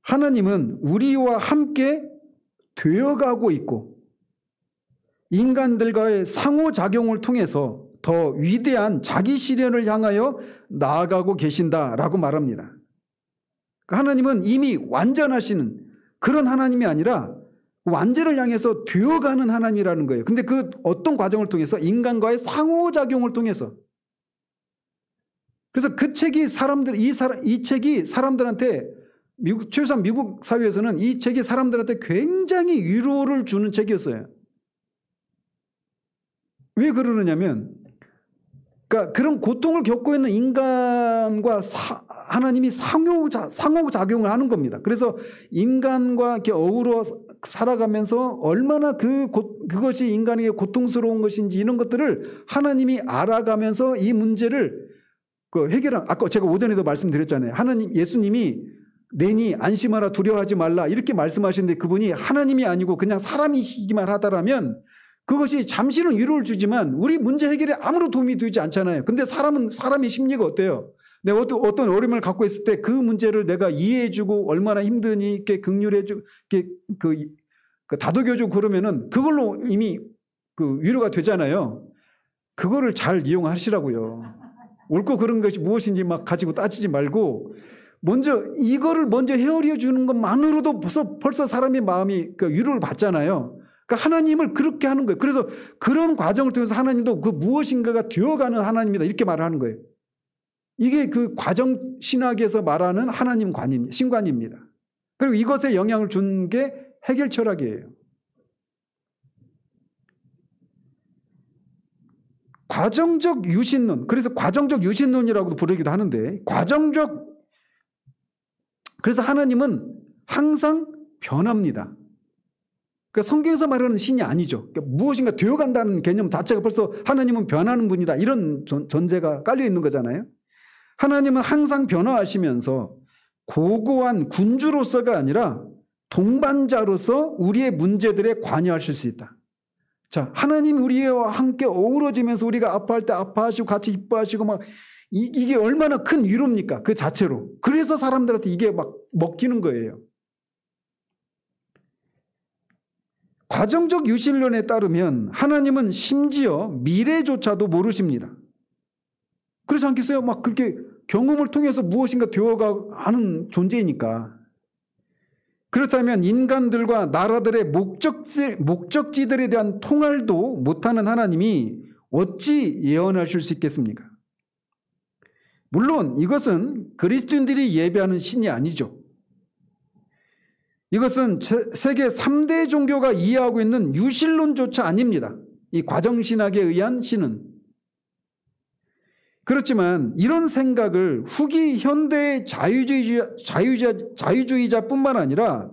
하나님은 우리와 함께 되어가고 있고 인간들과의 상호작용을 통해서 더 위대한 자기 실현을 향하여 나아가고 계신다라고 말합니다. 하나님은 이미 완전하시는 그런 하나님이 아니라 완전을 향해서 되어가는 하나님이라는 거예요. 근데 그 어떤 과정을 통해서? 인간과의 상호작용을 통해서. 그래서 그 책이 이 책이 사람들한테 최소한 미국 사회에서는 이 책이 사람들한테 굉장히 위로를 주는 책이었어요. 왜 그러느냐면, 그러니까 그런 고통을 겪고 있는 인간과 하나님이 상호작용을 하는 겁니다. 그래서 인간과 이렇게 어우러 살아가면서 얼마나 그것이 인간에게 고통스러운 것인지 이런 것들을 하나님이 알아가면서 이 문제를 해결한, 아까 제가 오전에도 말씀드렸잖아요. 예수님이 내니 안심하라 두려워하지 말라 이렇게 말씀하시는데 그분이 하나님이 아니고 그냥 사람이시기만 하다라면 그것이 잠시는 위로를 주지만 우리 문제 해결에 아무런 도움이 되지 않잖아요. 근데 사람의 심리가 어때요? 내가 어떤 어려움을 갖고 있을 때 그 문제를 내가 이해해주고 얼마나 힘드니 이렇게 긍휼해주고 이렇게 다독여주고 그러면은 그걸로 이미 위로가 되잖아요. 그거를 잘 이용하시라고요. 옳고 그런 것이 무엇인지 막 가지고 따지지 말고 이거를 먼저 헤아려 주는 것만으로도 벌써 사람의 마음이 위로를 받잖아요. 그러니까 하나님을 그렇게 하는 거예요. 그래서 그런 과정을 통해서 하나님도 그 무엇인가가 되어가는 하나님이다 이렇게 말을 하는 거예요. 이게 그 과정 신학에서 말하는 하나님 신관입니다. 그리고 이것에 영향을 준 게 해결 철학이에요. 과정적 유신론, 그래서 과정적 유신론이라고도 부르기도 하는데 그래서 하나님은 항상 변합니다. 그러니까 성경에서 말하는 신이 아니죠. 그러니까 무엇인가 되어간다는 개념 자체가 벌써 하나님은 변하는 분이다 이런 전제가 깔려 있는 거잖아요. 하나님은 항상 변화하시면서 고고한 군주로서가 아니라 동반자로서 우리의 문제들에 관여하실 수 있다. 자, 하나님이 우리와 함께 어우러지면서 우리가 아파할 때 아파하시고 같이 기뻐하시고 막 이게 얼마나 큰 위로입니까? 그 자체로. 그래서 사람들한테 이게 막 먹히는 거예요. 과정적 유신론에 따르면 하나님은 심지어 미래조차도 모르십니다. 그렇지 않겠어요? 막 그렇게 경험을 통해서 무엇인가 되어가는 존재이니까. 그렇다면 인간들과 나라들의 목적지들에 대한 통할도 못하는 하나님이 어찌 예언하실 수 있겠습니까? 물론 이것은 그리스도인들이 예배하는 신이 아니죠. 이것은 세계 3대 종교가 이해하고 있는 유신론조차 아닙니다. 이 과정신학에 의한 신은. 그렇지만 이런 생각을 후기 현대의 자유주의자뿐만 아니라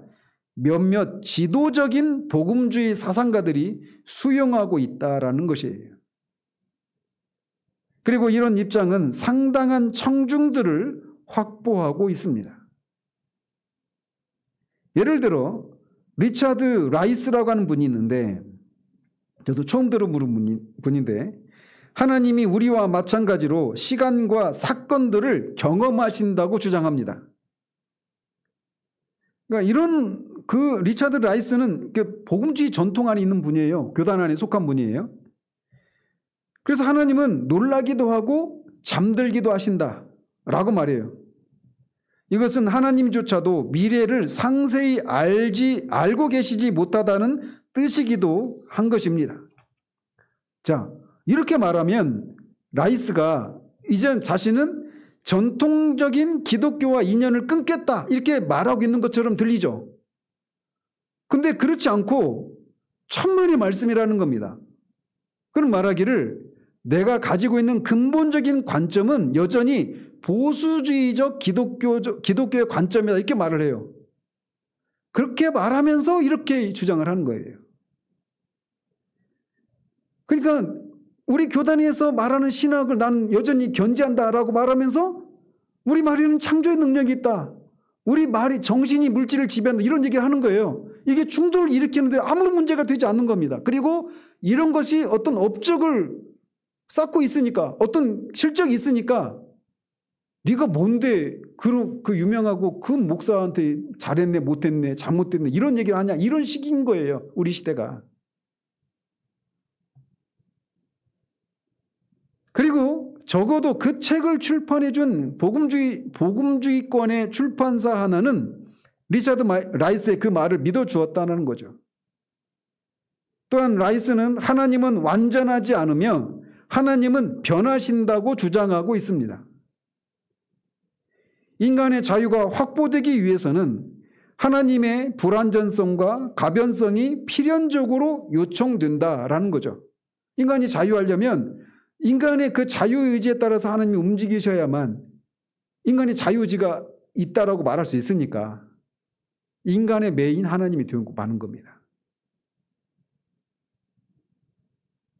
몇몇 지도적인 복음주의 사상가들이 수용하고 있다라는 것이에요. 그리고 이런 입장은 상당한 청중들을 확보하고 있습니다. 예를 들어 리차드 라이스라고 하는 분이 있는데, 저도 처음 들어보는 분인데, 하나님이 우리와 마찬가지로 시간과 사건들을 경험하신다고 주장합니다. 그러니까 이런 리차드 라이스는 복음주의 전통 안에 있는 분이에요. 교단 안에 속한 분이에요. 그래서 하나님은 놀라기도 하고 잠들기도 하신다라고 말해요. 이것은 하나님조차도 미래를 상세히 알고 계시지 못하다는 뜻이기도 한 것입니다. 자, 이렇게 말하면 라이스가 이제 자신은 전통적인 기독교와 인연을 끊겠다 이렇게 말하고 있는 것처럼 들리죠. 근데 그렇지 않고 천만의 말씀이라는 겁니다. 그럼 말하기를 내가 가지고 있는 근본적인 관점은 여전히 보수주의적 기독교의 관점이다 이렇게 말을 해요. 그렇게 말하면서 이렇게 주장을 하는 거예요. 그러니까 우리 교단에서 말하는 신학을 나는 여전히 견지한다라고 말하면서 우리 말에는 창조의 능력이 있다. 우리 말이 정신이 물질을 지배한다. 이런 얘기를 하는 거예요. 이게 충돌을 일으키는데 아무런 문제가 되지 않는 겁니다. 그리고 이런 것이 어떤 업적을 쌓고 있으니까 어떤 실적이 있으니까 네가 뭔데 그 유명하고 그 목사한테 잘했네 못했네 잘못됐네 이런 얘기를 하냐 이런 식인 거예요. 우리 시대가. 그리고 적어도 그 책을 출판해 준 복음주의권의 출판사 하나는 리차드 라이스의 그 말을 믿어 주었다는 거죠. 또한 라이스는 하나님은 완전하지 않으며 하나님은 변하신다고 주장하고 있습니다. 인간의 자유가 확보되기 위해서는 하나님의 불완전성과 가변성이 필연적으로 요청된다라는 거죠. 인간이 자유하려면 인간의 그 자유의지에 따라서 하나님이 움직이셔야만 인간의 자유의지가 있다라고 말할 수 있으니까 인간의 메인 하나님이 되고 마는 겁니다.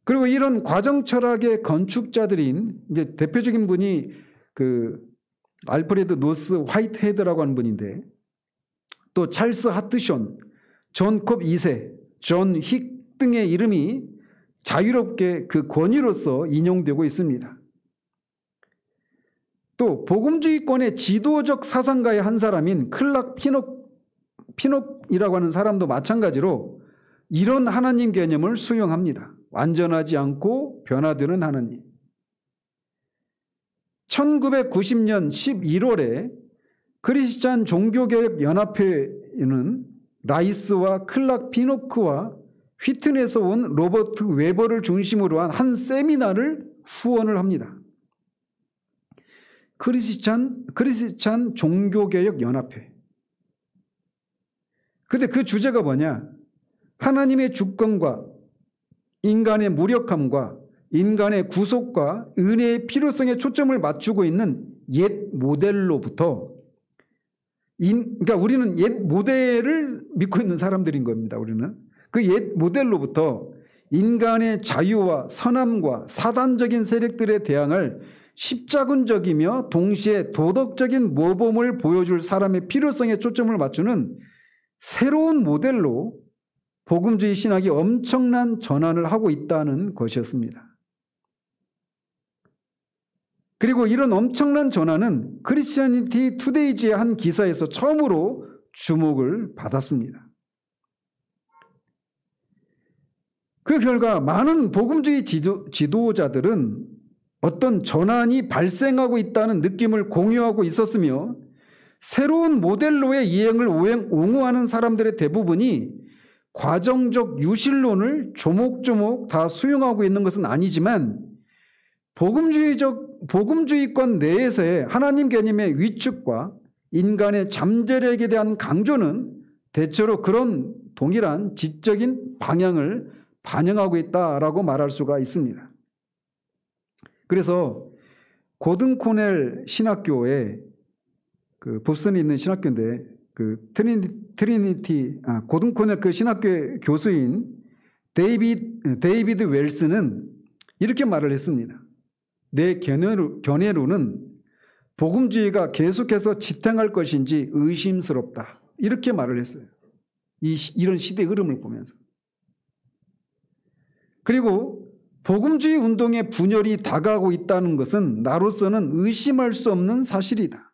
그리고 이런 과정 철학의 건축자들인 이제 대표적인 분이 그 알프레드 노스 화이트헤드라고 하는 분인데 또 찰스 하트션, 존 콥 2세, 존 힉 등의 이름이 자유롭게 그 권위로서 인용되고 있습니다. 또 복음주의권의 지도적 사상가의 한 사람인 클락 피녹이라고 하는 사람도 마찬가지로 이런 하나님 개념을 수용합니다. 완전하지 않고 변화되는 하나님. 1990년 11월에 크리스찬 종교개혁연합회는 라이스와 클락 피노크와 휘튼에서 온 로버트 웨버를 중심으로 한 세미나를 후원을 합니다. 크리스찬 종교개혁연합회. 근데 그 주제가 뭐냐? 하나님의 주권과 인간의 무력함과 인간의 구속과 은혜의 필요성에 초점을 맞추고 있는 옛 모델로부터 그러니까 우리는 옛 모델을 믿고 있는 사람들인 겁니다. 우리는 그 옛 모델로부터 인간의 자유와 선함과 사단적인 세력들에 대항할 십자군적이며 동시에 도덕적인 모범을 보여줄 사람의 필요성에 초점을 맞추는 새로운 모델로 복음주의 신학이 엄청난 전환을 하고 있다는 것이었습니다. 그리고 이런 엄청난 전환은 크리스티애니티 투데이지의 한 기사에서 처음으로 주목을 받았습니다. 그 결과 많은 복음주의 지도자들은 어떤 전환이 발생하고 있다는 느낌을 공유하고 있었으며 새로운 모델로의 이행을 옹호하는 사람들의 대부분이 과정적 유실론을 조목조목 다 수용하고 있는 것은 아니지만 복음주의권 내에서의 하나님 개념의 위축과 인간의 잠재력에 대한 강조는 대체로 그런 동일한 지적인 방향을 반영하고 있다라고 말할 수가 있습니다. 그래서 고든 코넬 신학교에 그 보스턴에 있는 신학교인데 그 고든 코넬 그 신학교의 교수인 데이비드 웰스는 이렇게 말을 했습니다. 내 견해로는 복음주의가 계속해서 지탱할 것인지 의심스럽다. 이렇게 말을 했어요. 이런 시대의 흐름을 보면서. 그리고 복음주의 운동의 분열이 다가오고 있다는 것은 나로서는 의심할 수 없는 사실이다.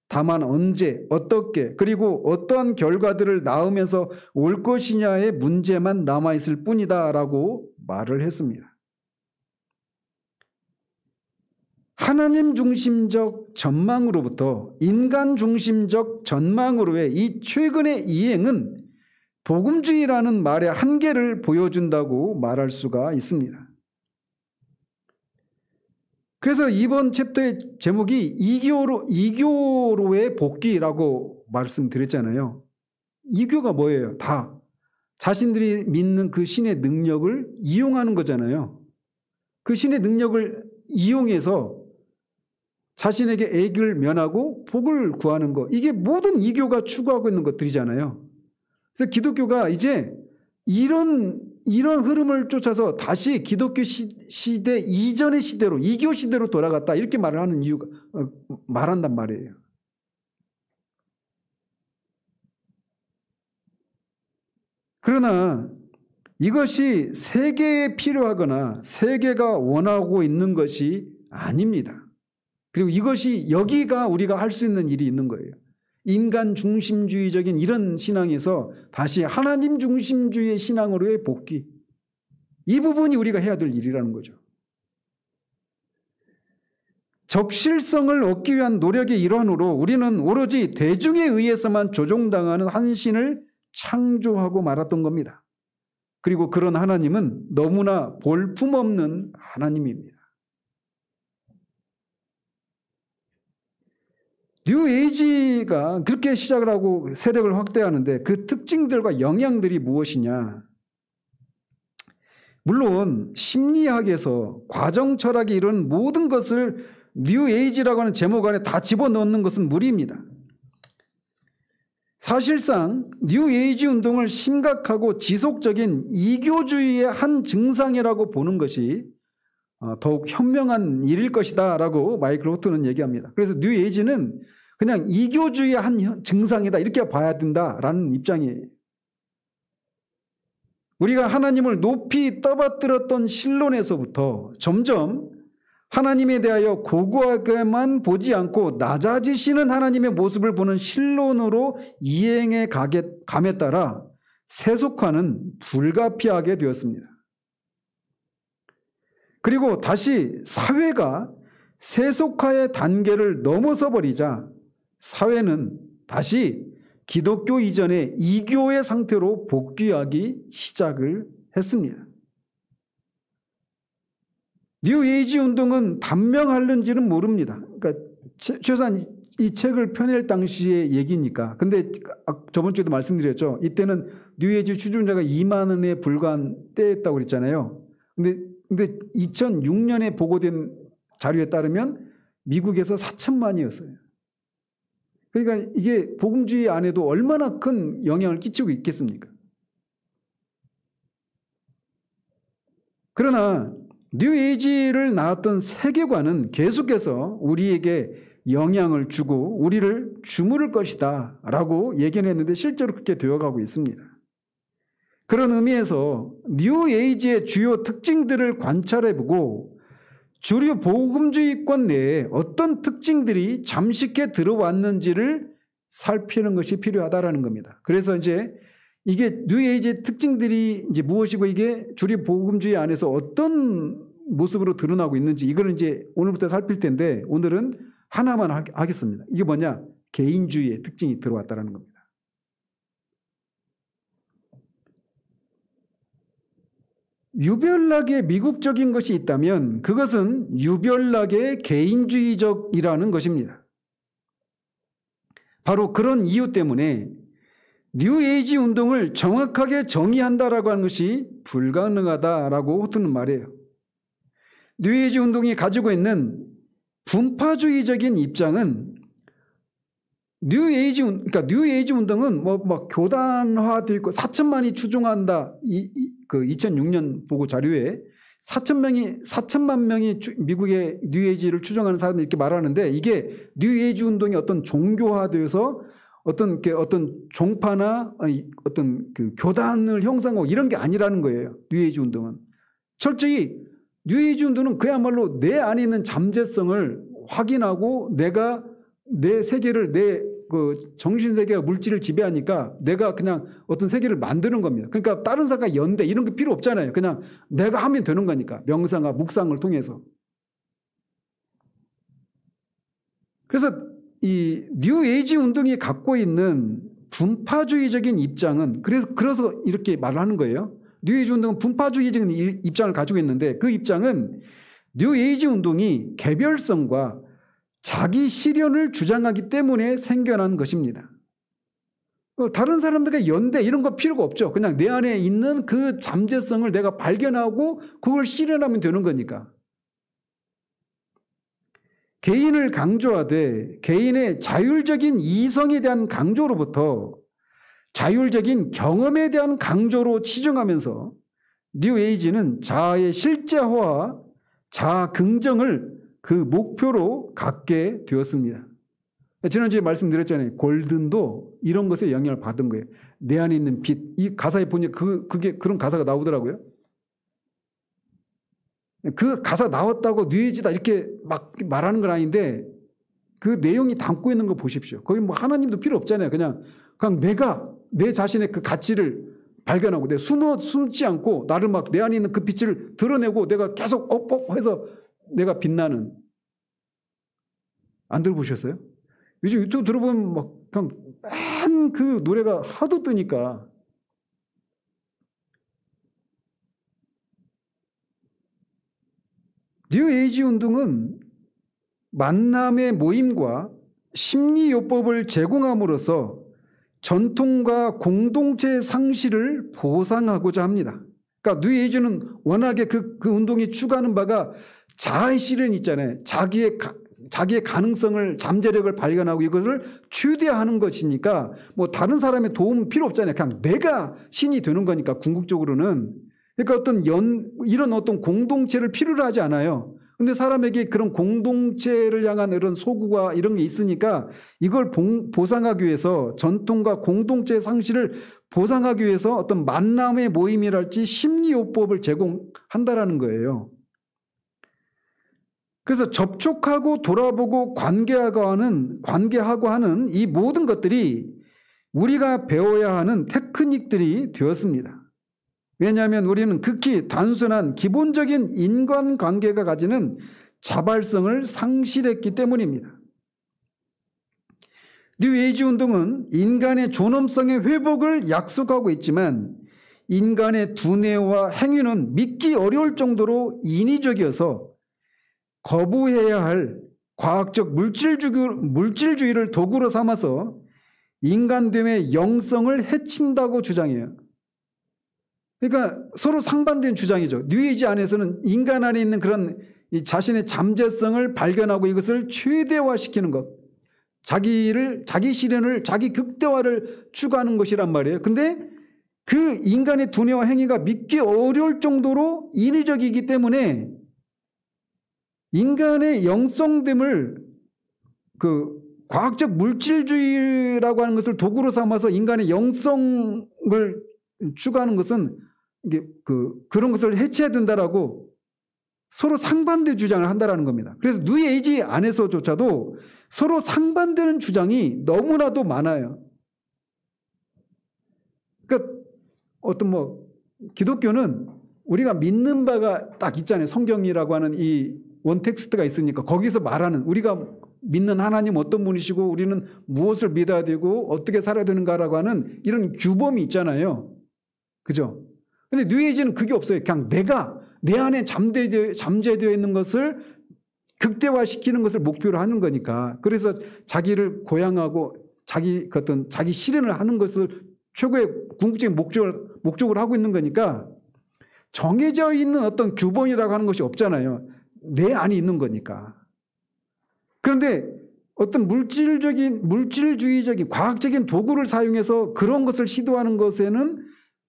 다만 언제, 어떻게, 그리고 어떠한 결과들을 낳으면서 올 것이냐의 문제만 남아있을 뿐이다 라고 말을 했습니다. 하나님 중심적 전망으로부터 인간 중심적 전망으로의 이 최근의 이행은 복음주의라는 말의 한계를 보여준다고 말할 수가 있습니다. 그래서 이번 챕터의 제목이 이교로의 복귀라고 말씀드렸잖아요. 이교가 뭐예요? 다 자신들이 믿는 그 신의 능력을 이용하는 거잖아요. 그 신의 능력을 이용해서 자신에게 애를 면하고 복을 구하는 것. 이게 모든 이교가 추구하고 있는 것들이잖아요. 그래서 기독교가 이제 이런 흐름을 쫓아서 다시 기독교 시대 이전의 시대로 이교 시대로 돌아갔다 이렇게 말을 하는 이유가 말한단 말이에요. 그러나 이것이 세계에 필요하거나 세계가 원하고 있는 것이 아닙니다. 그리고 이것이 여기가 우리가 할 수 있는 일이 있는 거예요. 인간 중심주의적인 이런 신앙에서 다시 하나님 중심주의의 신앙으로의 복귀. 이 부분이 우리가 해야 될 일이라는 거죠. 적실성을 얻기 위한 노력의 일환으로 우리는 오로지 대중에 의해서만 조종당하는 한 신을 창조하고 말았던 겁니다. 그리고 그런 하나님은 너무나 볼품없는 하나님입니다. 뉴에이지가 그렇게 시작을 하고 세력을 확대하는데 그 특징들과 영향들이 무엇이냐? 물론 심리학에서 과정 철학이 이런 모든 것을 뉴에이지라고 하는 제목 안에 다 집어넣는 것은 무리입니다. 사실상 뉴에이지 운동을 심각하고 지속적인 이교주의의 한 증상이라고 보는 것이 더욱 현명한 일일 것이다 라고 마이클 호트는 얘기합니다. 그래서 뉴에이지는 그냥 이교주의의 한 증상이다 이렇게 봐야 된다라는 입장이에요. 우리가 하나님을 높이 떠받들었던 신론에서부터 점점 하나님에 대하여 고고하게만 보지 않고 낮아지시는 하나님의 모습을 보는 신론으로 이행해 감에 따라 세속화는 불가피하게 되었습니다. 그리고 다시 사회가 세속화의 단계를 넘어서 버리자 사회는 다시 기독교 이전의 이교의 상태로 복귀하기 시작을 했습니다. 뉴에이지 운동은 단명하는지는 모릅니다. 그러니까 최소한 이 책을 펴낼 당시의 얘기니까. 근데 저번 주에도 말씀드렸죠. 이때는 뉴에이지 추종자가 2만 원에 불과한 때였다고 그랬잖아요. 근데 2006년에 보고된 자료에 따르면 미국에서 4천만이었어요. 그러니까 이게 복음주의 안에도 얼마나 큰 영향을 끼치고 있겠습니까? 그러나 뉴에이지를 낳았던 세계관은 계속해서 우리에게 영향을 주고 우리를 주무를 것이다 라고 예견했는데 실제로 그렇게 되어가고 있습니다. 그런 의미에서 뉴에이지의 주요 특징들을 관찰해보고 주류 복음주의권 내에 어떤 특징들이 잠식해 들어왔는지를 살피는 것이 필요하다라는 겁니다. 그래서 이제 이게 뉴에이지의 특징들이 이제 무엇이고 이게 주류 복음주의 안에서 어떤 모습으로 드러나고 있는지 이거는 이제 오늘부터 살필 텐데 오늘은 하나만 하겠습니다. 이게 뭐냐? 개인주의의 특징이 들어왔다라는 겁니다. 유별나게 미국적인 것이 있다면 그것은 유별나게 개인주의적이라는 것입니다. 바로 그런 이유 때문에 뉴에이지 운동을 정확하게 정의한다라고 하는 것이 불가능하다라고 호트는 말해요. 뉴에이지 운동이 가지고 있는 분파주의적인 입장은 그러니까 뉴에이지 운동은 뭐 교단화되어 있고 4천만이 추종한다. 그 2006년 보고 자료에 4천만 명이 미국의 뉴에이지를 추종하는 사람들이 이렇게 말하는데 이게 뉴에이지 운동이 어떤 종교화되어서 어떤 종파나 어떤 그 교단을 형성하고 이런 게 아니라는 거예요. 뉴에이지 운동은 철저히 뉴에이지 운동은 그야말로 내 안에 있는 잠재성을 확인하고 내가 내 세계를 그 정신세계가 물질을 지배하니까 내가 그냥 어떤 세계를 만드는 겁니다. 그러니까 다른 사람과 연대 이런 게 필요 없잖아요. 그냥 내가 하면 되는 거니까 명상과 묵상을 통해서. 그래서 이 뉴에이지 운동이 갖고 있는 분파주의적인 입장은 그래서 이렇게 말을 하는 거예요. 뉴에이지 운동은 분파주의적인 입장을 가지고 있는데 그 입장은 뉴에이지 운동이 개별성과 자기 실현을 주장하기 때문에 생겨난 것입니다. 다른 사람들과 연대 이런 거 필요가 없죠. 그냥 내 안에 있는 그 잠재성을 내가 발견하고 그걸 실현하면 되는 거니까. 개인을 강조하되 개인의 자율적인 이성에 대한 강조로부터 자율적인 경험에 대한 강조로 치중하면서 뉴에이지는 자아의 실제화와 자아 긍정을 그 목표로 갖게 되었습니다. 지난주에 말씀드렸잖아요. 골든도 이런 것에 영향을 받은 거예요. 내 안에 있는 빛. 이 가사에 보니 그게 그런 가사가 나오더라고요. 그 가사 나왔다고 뉴에이지다 이렇게 막 말하는 건 아닌데 그 내용이 담고 있는 거 보십시오. 거기 뭐 하나님도 필요 없잖아요. 그냥 내가 내 자신의 그 가치를 발견하고 내가 숨지 않고 나를 막 내 안에 있는 그 빛을 드러내고 내가 계속 해서 내가 빛나는. 안 들어보셨어요? 요즘 유튜브 들어보면 막 그냥 한 그 노래가 하도 뜨니까. 뉴에이지 운동은 만남의 모임과 심리요법을 제공함으로써 전통과 공동체의 상실을 보상하고자 합니다. 그러니까 뉴에이지는 워낙에 그 운동이 추구하는 바가 자아의 실현 있잖아요. 자기의 가능성을 잠재력을 발견하고 이것을 최대화하는 것이니까 뭐 다른 사람의 도움 필요 없잖아요. 그냥 내가 신이 되는 거니까 궁극적으로는. 그러니까 이런 어떤 공동체를 필요로 하지 않아요. 근데 사람에게 그런 공동체를 향한 이런 소구가 이런 게 있으니까 이걸 보상하기 위해서 전통과 공동체의 상실을 보상하기 위해서 어떤 만남의 모임이랄지 심리요법을 제공한다라는 거예요. 그래서 접촉하고 돌아보고 관계하고 하는 이 모든 것들이 우리가 배워야 하는 테크닉들이 되었습니다. 왜냐하면 우리는 극히 단순한 기본적인 인간관계가 가지는 자발성을 상실했기 때문입니다. 뉴에이지 운동은 인간의 존엄성의 회복을 약속하고 있지만 인간의 두뇌와 행위는 믿기 어려울 정도로 인위적이어서 거부해야 할 과학적 물질주의를 도구로 삼아서 인간됨의 영성을 해친다고 주장해요. 그러니까 서로 상반된 주장이죠. 뉴에이지 안에서는 인간 안에 있는 그런 자신의 잠재성을 발견하고 이것을 최대화시키는 것. 자기 실현을, 자기 극대화를 추구하는 것이란 말이에요. 근데 그 인간의 두뇌와 행위가 믿기 어려울 정도로 인위적이기 때문에 인간의 영성됨을 그 과학적 물질주의라고 하는 것을 도구로 삼아서 인간의 영성을 추구하는 것은 이게 그런 것을 해체해야 된다라고 서로 상반된 주장을 한다라는 겁니다. 그래서 뉴에이지 안에서조차도 서로 상반되는 주장이 너무나도 많아요. 그러니까 기독교는 우리가 믿는 바가 딱 있잖아요. 성경이라고 하는 이 원텍스트가 있으니까 거기서 말하는 우리가 믿는 하나님 어떤 분이시고 우리는 무엇을 믿어야 되고 어떻게 살아야 되는가라고 하는 이런 규범이 있잖아요. 그죠? 근데 뉴에이지는 그게 없어요. 그냥 내가 내 안에 잠재되어 있는 것을 극대화시키는 것을 목표로 하는 거니까. 그래서 자기를 고양하고 자기 실현을 하는 것을 최고의 궁극적인 목적으로 하고 있는 거니까 정해져 있는 어떤 규범이라고 하는 것이 없잖아요. 내 안에 있는 거니까. 그런데 어떤 물질주의적인 과학적인 도구를 사용해서 그런 것을 시도하는 것에는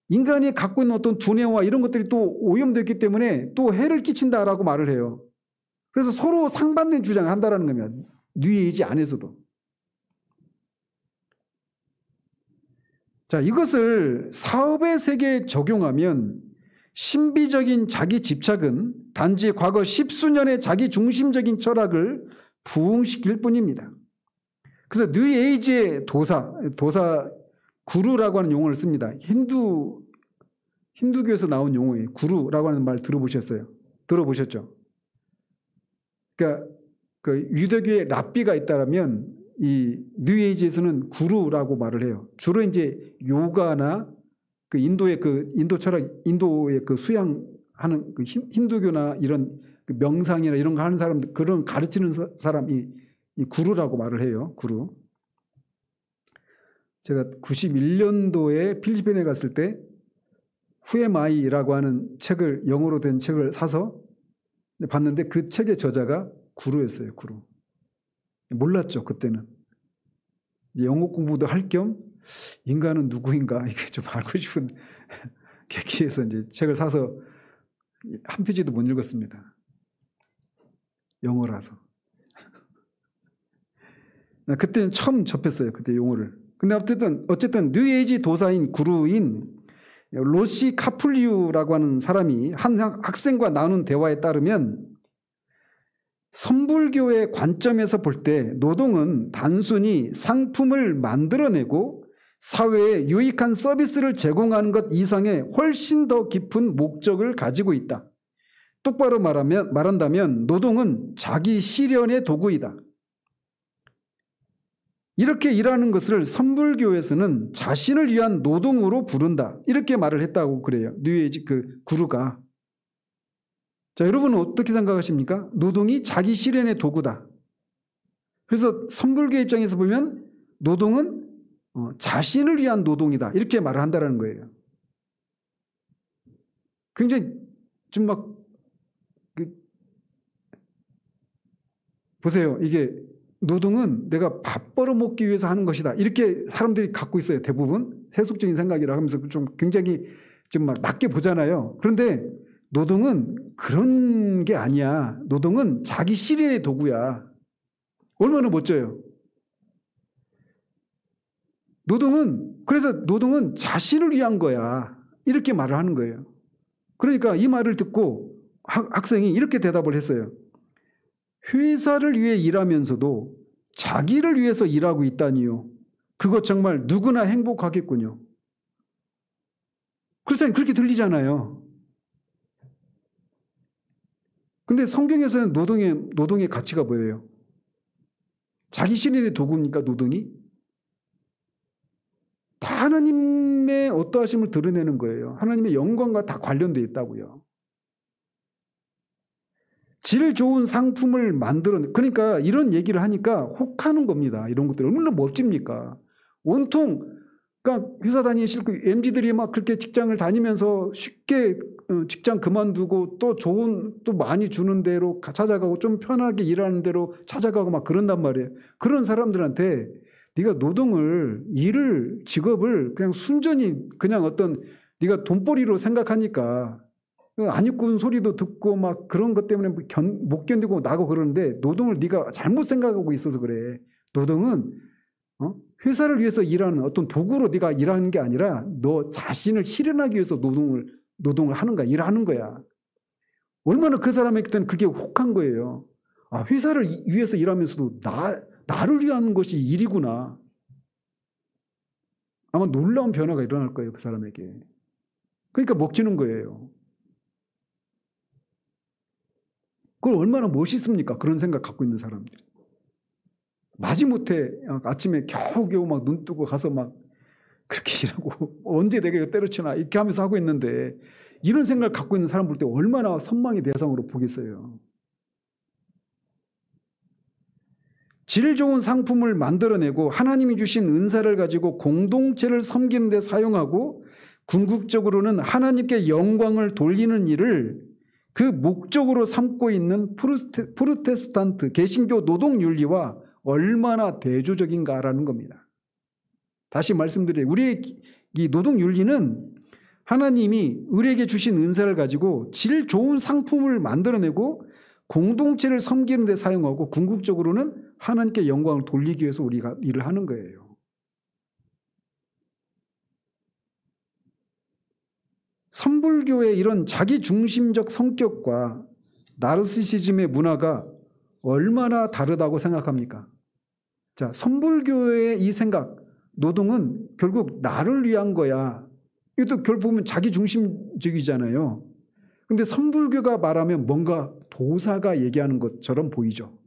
인간이 갖고 있는 어떤 두뇌와 이런 것들이 또 오염됐기 때문에 또 해를 끼친다라고 말을 해요. 그래서 서로 상반된 주장을 한다라는 겁니다. 뉴에이지 안에서도. 자, 이것을 사업의 세계에 적용하면 신비적인 자기 집착은 단지 과거 십수년의 자기 중심적인 철학을 부흥시킬 뿐입니다. 그래서 뉴에이지의 도사 구루라고 하는 용어를 씁니다. 힌두교에서 나온 용어예요. 구루라고 하는 말 들어보셨죠? 그러니까 그 유대교의 랍비가 있다라면 이 뉴에이지에서는 구루라고 말을 해요. 주로 이제 요가나 그 인도의 그 인도 철학, 인도의 그 수양하는 그 힌두교나 이런 그 명상이나 이런 거 하는 사람들, 그런 가르치는 사람이 이 구루라고 말을 해요. 구루. 제가 91년도에 필리핀에 갔을 때 후에마이라고 하는 책을, 영어로 된 책을 사서 봤는데 그 책의 저자가 구루였어요. 구루. 몰랐죠, 그때는. 영어 공부도 할 겸 인간은 누구인가 이게 좀 알고 싶은 계기에서 이제 책을 사서 한 페이지도 못 읽었습니다. 영어라서. 그때는 처음 접했어요. 그때 용어를. 근데 어쨌든 뉴에이지 도사인 구루인 로시 카플리우라고 하는 사람이 한 학생과 나눈 대화에 따르면 선불교의 관점에서 볼 때 노동은 단순히 상품을 만들어내고 사회에 유익한 서비스를 제공하는 것 이상의 훨씬 더 깊은 목적을 가지고 있다. 똑바로 말한다면 노동은 자기 실현의 도구이다. 이렇게 일하는 것을 선불교에서는 자신을 위한 노동으로 부른다. 이렇게 말을 했다고 그래요. 뉴에이지 그 구루가. 자, 여러분은 어떻게 생각하십니까? 노동이 자기 실현의 도구다. 그래서 선불교 입장에서 보면 노동은 자신을 위한 노동이다. 이렇게 말을 한다는 거예요. 굉장히 좀 막 보세요. 이게 노동은 내가 밥 벌어먹기 위해서 하는 것이다. 이렇게 사람들이 갖고 있어요. 대부분. 세속적인 생각이라 하면서 좀 굉장히 좀 막 낮게 보잖아요. 그런데 노동은 그런 게 아니야. 노동은 자기 실현의 도구야. 얼마나 멋져요. 그래서 노동은 자신을 위한 거야. 이렇게 말을 하는 거예요. 그러니까 이 말을 듣고 학생이 이렇게 대답을 했어요. 회사를 위해 일하면서도 자기를 위해서 일하고 있다니요. 그거 정말 누구나 행복하겠군요. 그렇잖아요. 그렇게 들리잖아요. 근데 성경에서는 노동의 가치가 뭐예요? 자기 실현의 도구입니까, 노동이? 다 하나님의 어떠하심을 드러내는 거예요. 하나님의 영광과 다 관련되어 있다고요. 질 좋은 상품을 그러니까 이런 얘기를 하니까 혹하는 겁니다. 이런 것들 얼마나 멋집니까? 온통 그러니까 회사 다니기 싫고 MZ들이 막 그렇게 직장을 다니면서 쉽게 직장 그만두고 또 또 많이 주는 대로 찾아가고 좀 편하게 일하는 대로 찾아가고 막 그런단 말이에요. 그런 사람들한테 네가 직업을 그냥 순전히 그냥 네가 돈벌이로 생각하니까 안 입고 소리도 듣고 막 그런 것 때문에 못 견디고 나고 그러는데 노동을 네가 잘못 생각하고 있어서 그래. 노동은 회사를 위해서 일하는 어떤 도구로 네가 일하는 게 아니라 너 자신을 실현하기 위해서 노동을 하는 거야. 일하는 거야. 얼마나 그 사람에게는 그게 혹한 거예요. 아, 회사를 위해서 일하면서도 나를 위한 것이 일이구나. 아마 놀라운 변화가 일어날 거예요. 그 사람에게. 그러니까 먹히는 거예요. 그걸 얼마나 멋있습니까? 그런 생각 갖고 있는 사람들. 마지못해 아침에 겨우겨우 막 눈 뜨고 가서 막 그렇게 일하고 언제 내가 이거 때려치나 이렇게 하면서 하고 있는데 이런 생각을 갖고 있는 사람 볼 때 얼마나 선망의 대상으로 보겠어요. 질 좋은 상품을 만들어내고 하나님이 주신 은사를 가지고 공동체를 섬기는 데 사용하고 궁극적으로는 하나님께 영광을 돌리는 일을 그 목적으로 삼고 있는 프로테스탄트 개신교 노동윤리와 얼마나 대조적인가라는 겁니다. 다시 말씀드려요. 우리의 이 노동윤리는 하나님이 우리에게 주신 은사를 가지고 질 좋은 상품을 만들어내고 공동체를 섬기는 데 사용하고 궁극적으로는 하나님께 영광을 돌리기 위해서 우리가 일을 하는 거예요. 선불교의 이런 자기중심적 성격과 나르시시즘의 문화가 얼마나 다르다고 생각합니까? 자, 선불교의 이 생각, 노동은 결국 나를 위한 거야. 이것도 결국 보면 자기중심적이잖아요. 근데 선불교가 말하면 뭔가 도사가 얘기하는 것처럼 보이죠.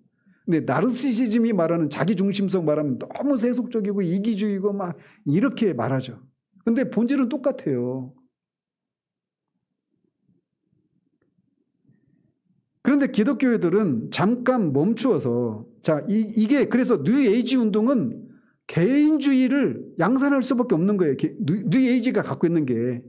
근데 나르시시즘이 말하는 자기중심성 말하면 너무 세속적이고 이기주의고 막 이렇게 말하죠. 근데 본질은 똑같아요. 그런데 기독교회들은 잠깐 멈추어서 이게 그래서 뉴에이지 운동은 개인주의를 양산할 수밖에 없는 거예요. 뉴에이지가 갖고 있는 게.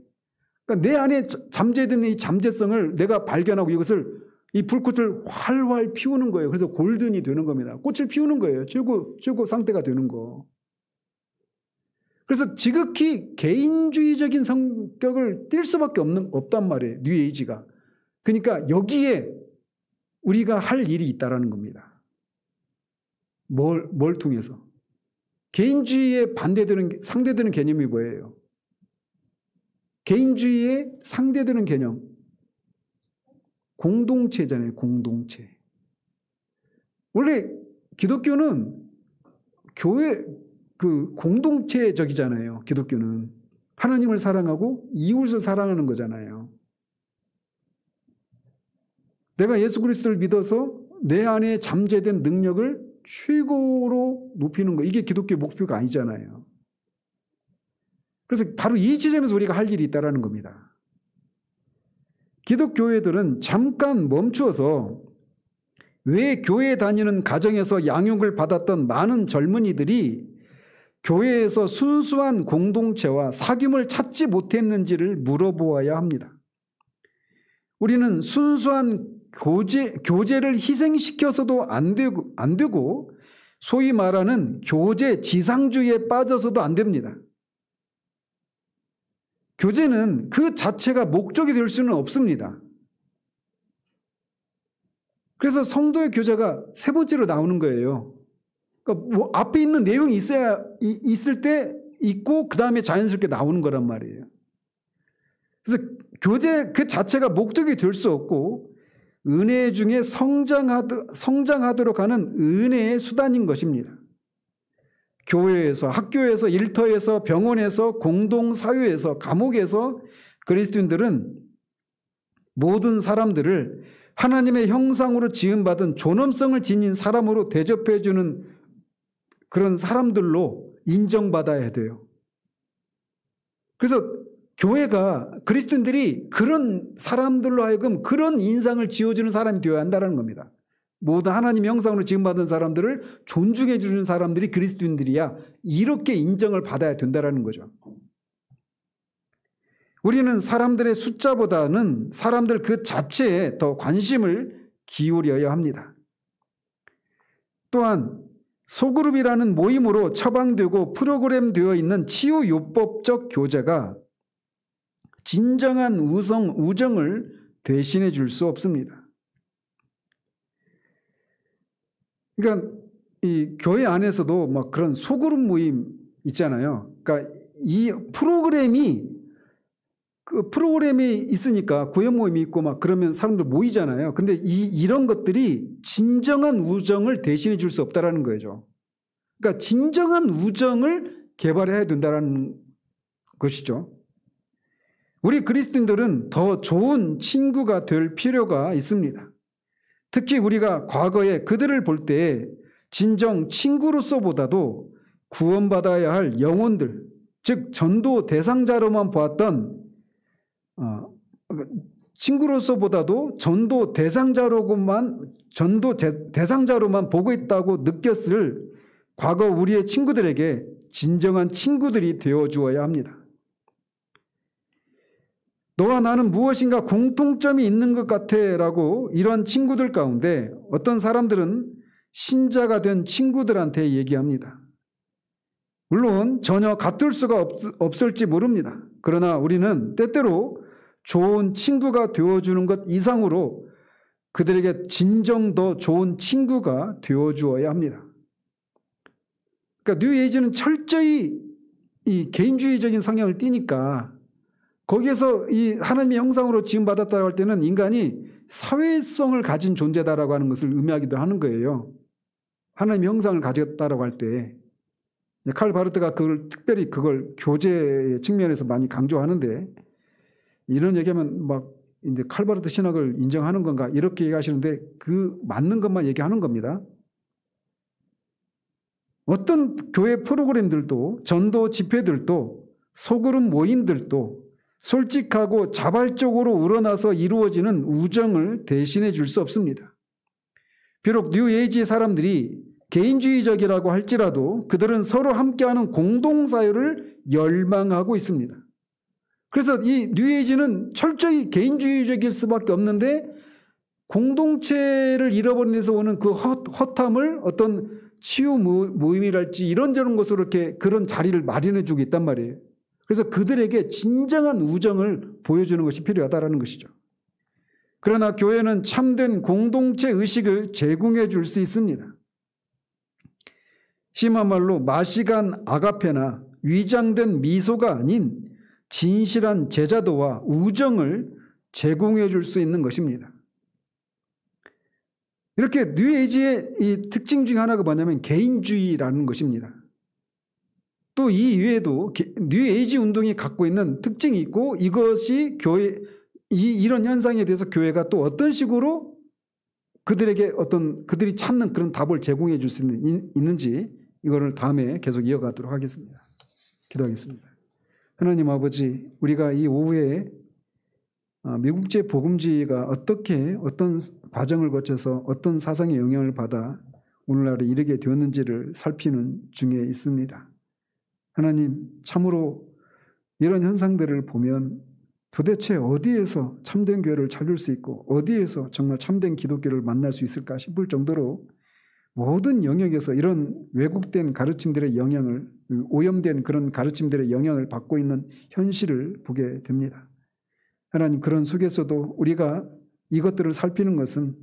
그러니까 내 안에 잠재된 이 잠재성을 내가 발견하고 이것을 이 불꽃을 활활 피우는 거예요. 그래서 골든이 되는 겁니다. 꽃을 피우는 거예요. 최고 상태가 되는 거. 그래서 지극히 개인주의적인 성격을 띌 수밖에 없단 말이에요. 뉴에이지가. 그러니까 여기에 우리가 할 일이 있다라는 겁니다. 뭘 통해서? 개인주의에 상대되는 개념이 뭐예요? 개인주의에 상대되는 개념. 공동체잖아요. 공동체. 원래 기독교는 교회 공동체적이잖아요. 기독교는 하나님을 사랑하고 이웃을 사랑하는 거잖아요. 내가 예수 그리스도를 믿어서 내 안에 잠재된 능력을 최고로 높이는 거. 이게 기독교의 목표가 아니잖아요. 그래서 바로 이 지점에서 우리가 할 일이 있다는 겁니다. 기독교회들은 잠깐 멈추어서 왜 교회에 다니는 가정에서 양육을 받았던 많은 젊은이들이 교회에서 순수한 공동체와 사귐을 찾지 못했는지를 물어보아야 합니다. 우리는 순수한 교제를 희생시켜서도 안 되고 소위 말하는 교제 지상주의에 빠져서도 안 됩니다. 교제는 그 자체가 목적이 될 수는 없습니다. 그래서 성도의 교제가 세 번째로 나오는 거예요. 그러니까 앞에 있는 내용이 있을 때 있고 그 다음에 자연스럽게 나오는 거란 말이에요. 그래서 교제 그 자체가 목적이 될 수 없고 은혜 중에 성장하도록 하는 은혜의 수단인 것입니다. 교회에서, 학교에서, 일터에서, 병원에서, 공동사회에서, 감옥에서 그리스도인들은 모든 사람들을 하나님의 형상으로 지음받은 존엄성을 지닌 사람으로 대접해주는 그런 사람들로 인정받아야 돼요. 그래서 교회가 그리스도인들이 그런 사람들로 하여금 그런 인상을 지어주는 사람이 되어야 한다는 겁니다. 모든 하나님의 형상으로 지음받은 사람들을 존중해 주는 사람들이 그리스도인들이야. 이렇게 인정을 받아야 된다는 거죠. 우리는 사람들의 숫자보다는 사람들 그 자체에 더 관심을 기울여야 합니다. 또한 소그룹이라는 모임으로 처방되고 프로그램되어 있는 치유요법적 교제가 진정한 우정을 대신해 줄 수 없습니다. 그러니까 이 교회 안에서도 막 그런 소그룹 모임 있잖아요. 그러니까 이 프로그램이 있으니까 구역 모임이 있고 막 그러면 사람들 모이잖아요. 근데 이런 것들이 진정한 우정을 대신해 줄 수 없다라는 거죠. 그러니까 진정한 우정을 개발해야 된다라는 것이죠. 우리 그리스도인들은 더 좋은 친구가 될 필요가 있습니다. 특히 우리가 과거에 그들을 볼 때 진정 친구로서보다도 구원받아야 할 영혼들, 즉 전도 대상자로만 보았던 친구로서보다도 전도 대상자로만 보고 있다고 느꼈을 과거 우리의 친구들에게 진정한 친구들이 되어 주어야 합니다. 너와 나는 무엇인가 공통점이 있는 것 같아 라고 이런 친구들 가운데 어떤 사람들은 신자가 된 친구들한테 얘기합니다. 물론 전혀 같을 수가 없을지 모릅니다. 그러나 우리는 때때로 좋은 친구가 되어주는 것 이상으로 그들에게 진정 더 좋은 친구가 되어주어야 합니다. 그러니까 뉴에이지는 철저히 이 개인주의적인 성향을 띠니까 거기에서 이 하나님의 형상으로 지음받았다고 할 때는 인간이 사회성을 가진 존재다라고 하는 것을 의미하기도 하는 거예요. 하나님의 형상을 가졌다라고 할 때 칼 바르트가 특별히 그걸 교제 측면에서 많이 강조하는데 이런 얘기하면 막 이제 칼 바르트 신학을 인정하는 건가 이렇게 얘기하시는데 그 맞는 것만 얘기하는 겁니다. 어떤 교회 프로그램들도 전도 집회들도 소그룹 모임들도 솔직하고 자발적으로 우러나서 이루어지는 우정을 대신해 줄 수 없습니다. 비록 뉴에이지 사람들이 개인주의적이라고 할지라도 그들은 서로 함께하는 공동사회를 열망하고 있습니다. 그래서 이 뉴에이지는 철저히 개인주의적일 수밖에 없는데 공동체를 잃어버린 데서 오는 그 허탐을 어떤 치유 모임이랄지 이런저런 것으로 이렇게 그런 자리를 마련해 주고 있단 말이에요. 그래서 그들에게 진정한 우정을 보여주는 것이 필요하다는 것이죠. 그러나 교회는 참된 공동체 의식을 제공해 줄 수 있습니다. 심한 말로 마시간 아가페나 위장된 미소가 아닌 진실한 제자도와 우정을 제공해 줄 수 있는 것입니다. 이렇게 뉴에이지의 이 특징 중에 하나가 뭐냐면 개인주의라는 것입니다. 또 이 이외에도 뉴에이지 운동이 갖고 있는 특징이 있고 이것이 교회 이런 현상에 대해서 교회가 또 어떤 식으로 그들에게 그들이 찾는 그런 답을 제공해 줄 수 있는지 이거를 다음에 계속 이어가도록 하겠습니다. 기도하겠습니다. 하나님 아버지, 우리가 이 오후에 미국제 복음주의가 어떤 과정을 거쳐서 어떤 사상의 영향을 받아 오늘날에 이르게 되었는지를 살피는 중에 있습니다. 하나님, 참으로 이런 현상들을 보면 도대체 어디에서 참된 교회를 찾을 수 있고 어디에서 정말 참된 기독교를 만날 수 있을까 싶을 정도로 모든 영역에서 이런 왜곡된 가르침들의 영향을, 오염된 그런 가르침들의 영향을 받고 있는 현실을 보게 됩니다. 하나님, 그런 속에서도 우리가 이것들을 살피는 것은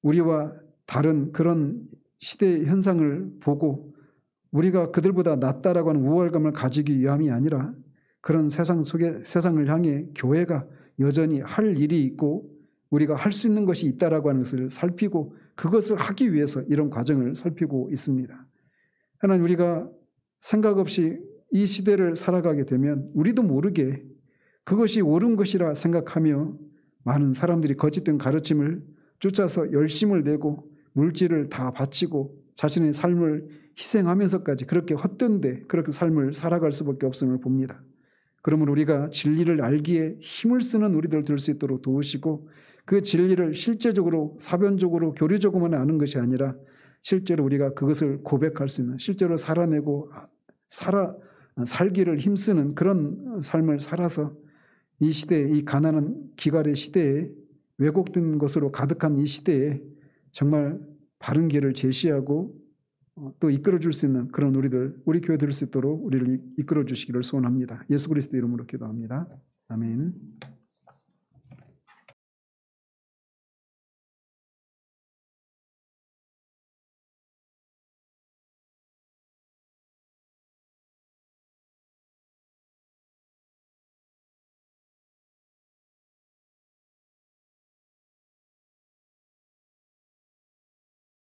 우리와 다른 그런 시대 현상을 보고 우리가 그들보다 낫다라고 하는 우월감을 가지기 위함이 아니라 그런 세상을 향해 교회가 여전히 할 일이 있고 우리가 할 수 있는 것이 있다라고 하는 것을 살피고 그것을 하기 위해서 이런 과정을 살피고 있습니다. 하나님, 우리가 생각 없이 이 시대를 살아가게 되면 우리도 모르게 그것이 옳은 것이라 생각하며 많은 사람들이 거짓된 가르침을 쫓아서 열심을 내고 물질을 다 바치고 자신의 삶을 희생하면서까지 그렇게 헛된데 그렇게 삶을 살아갈 수밖에 없음을 봅니다. 그러므로 우리가 진리를 알기에 힘을 쓰는 우리들 될 수 있도록 도우시고 그 진리를 실제적으로 사변적으로 교리적으로만 아는 것이 아니라 실제로 우리가 그것을 고백할 수 있는 실제로 살아내고 살기를 힘쓰는 그런 삶을 살아서 이 시대에 이 가난한 기갈의 시대에 왜곡된 것으로 가득한 이 시대에 정말 바른 길을 제시하고 또 이끌어줄 수 있는 그런 우리 교회 될 수 있도록 우리를 이끌어 주시기를 소원합니다. 예수 그리스도 이름으로 기도합니다. 아멘.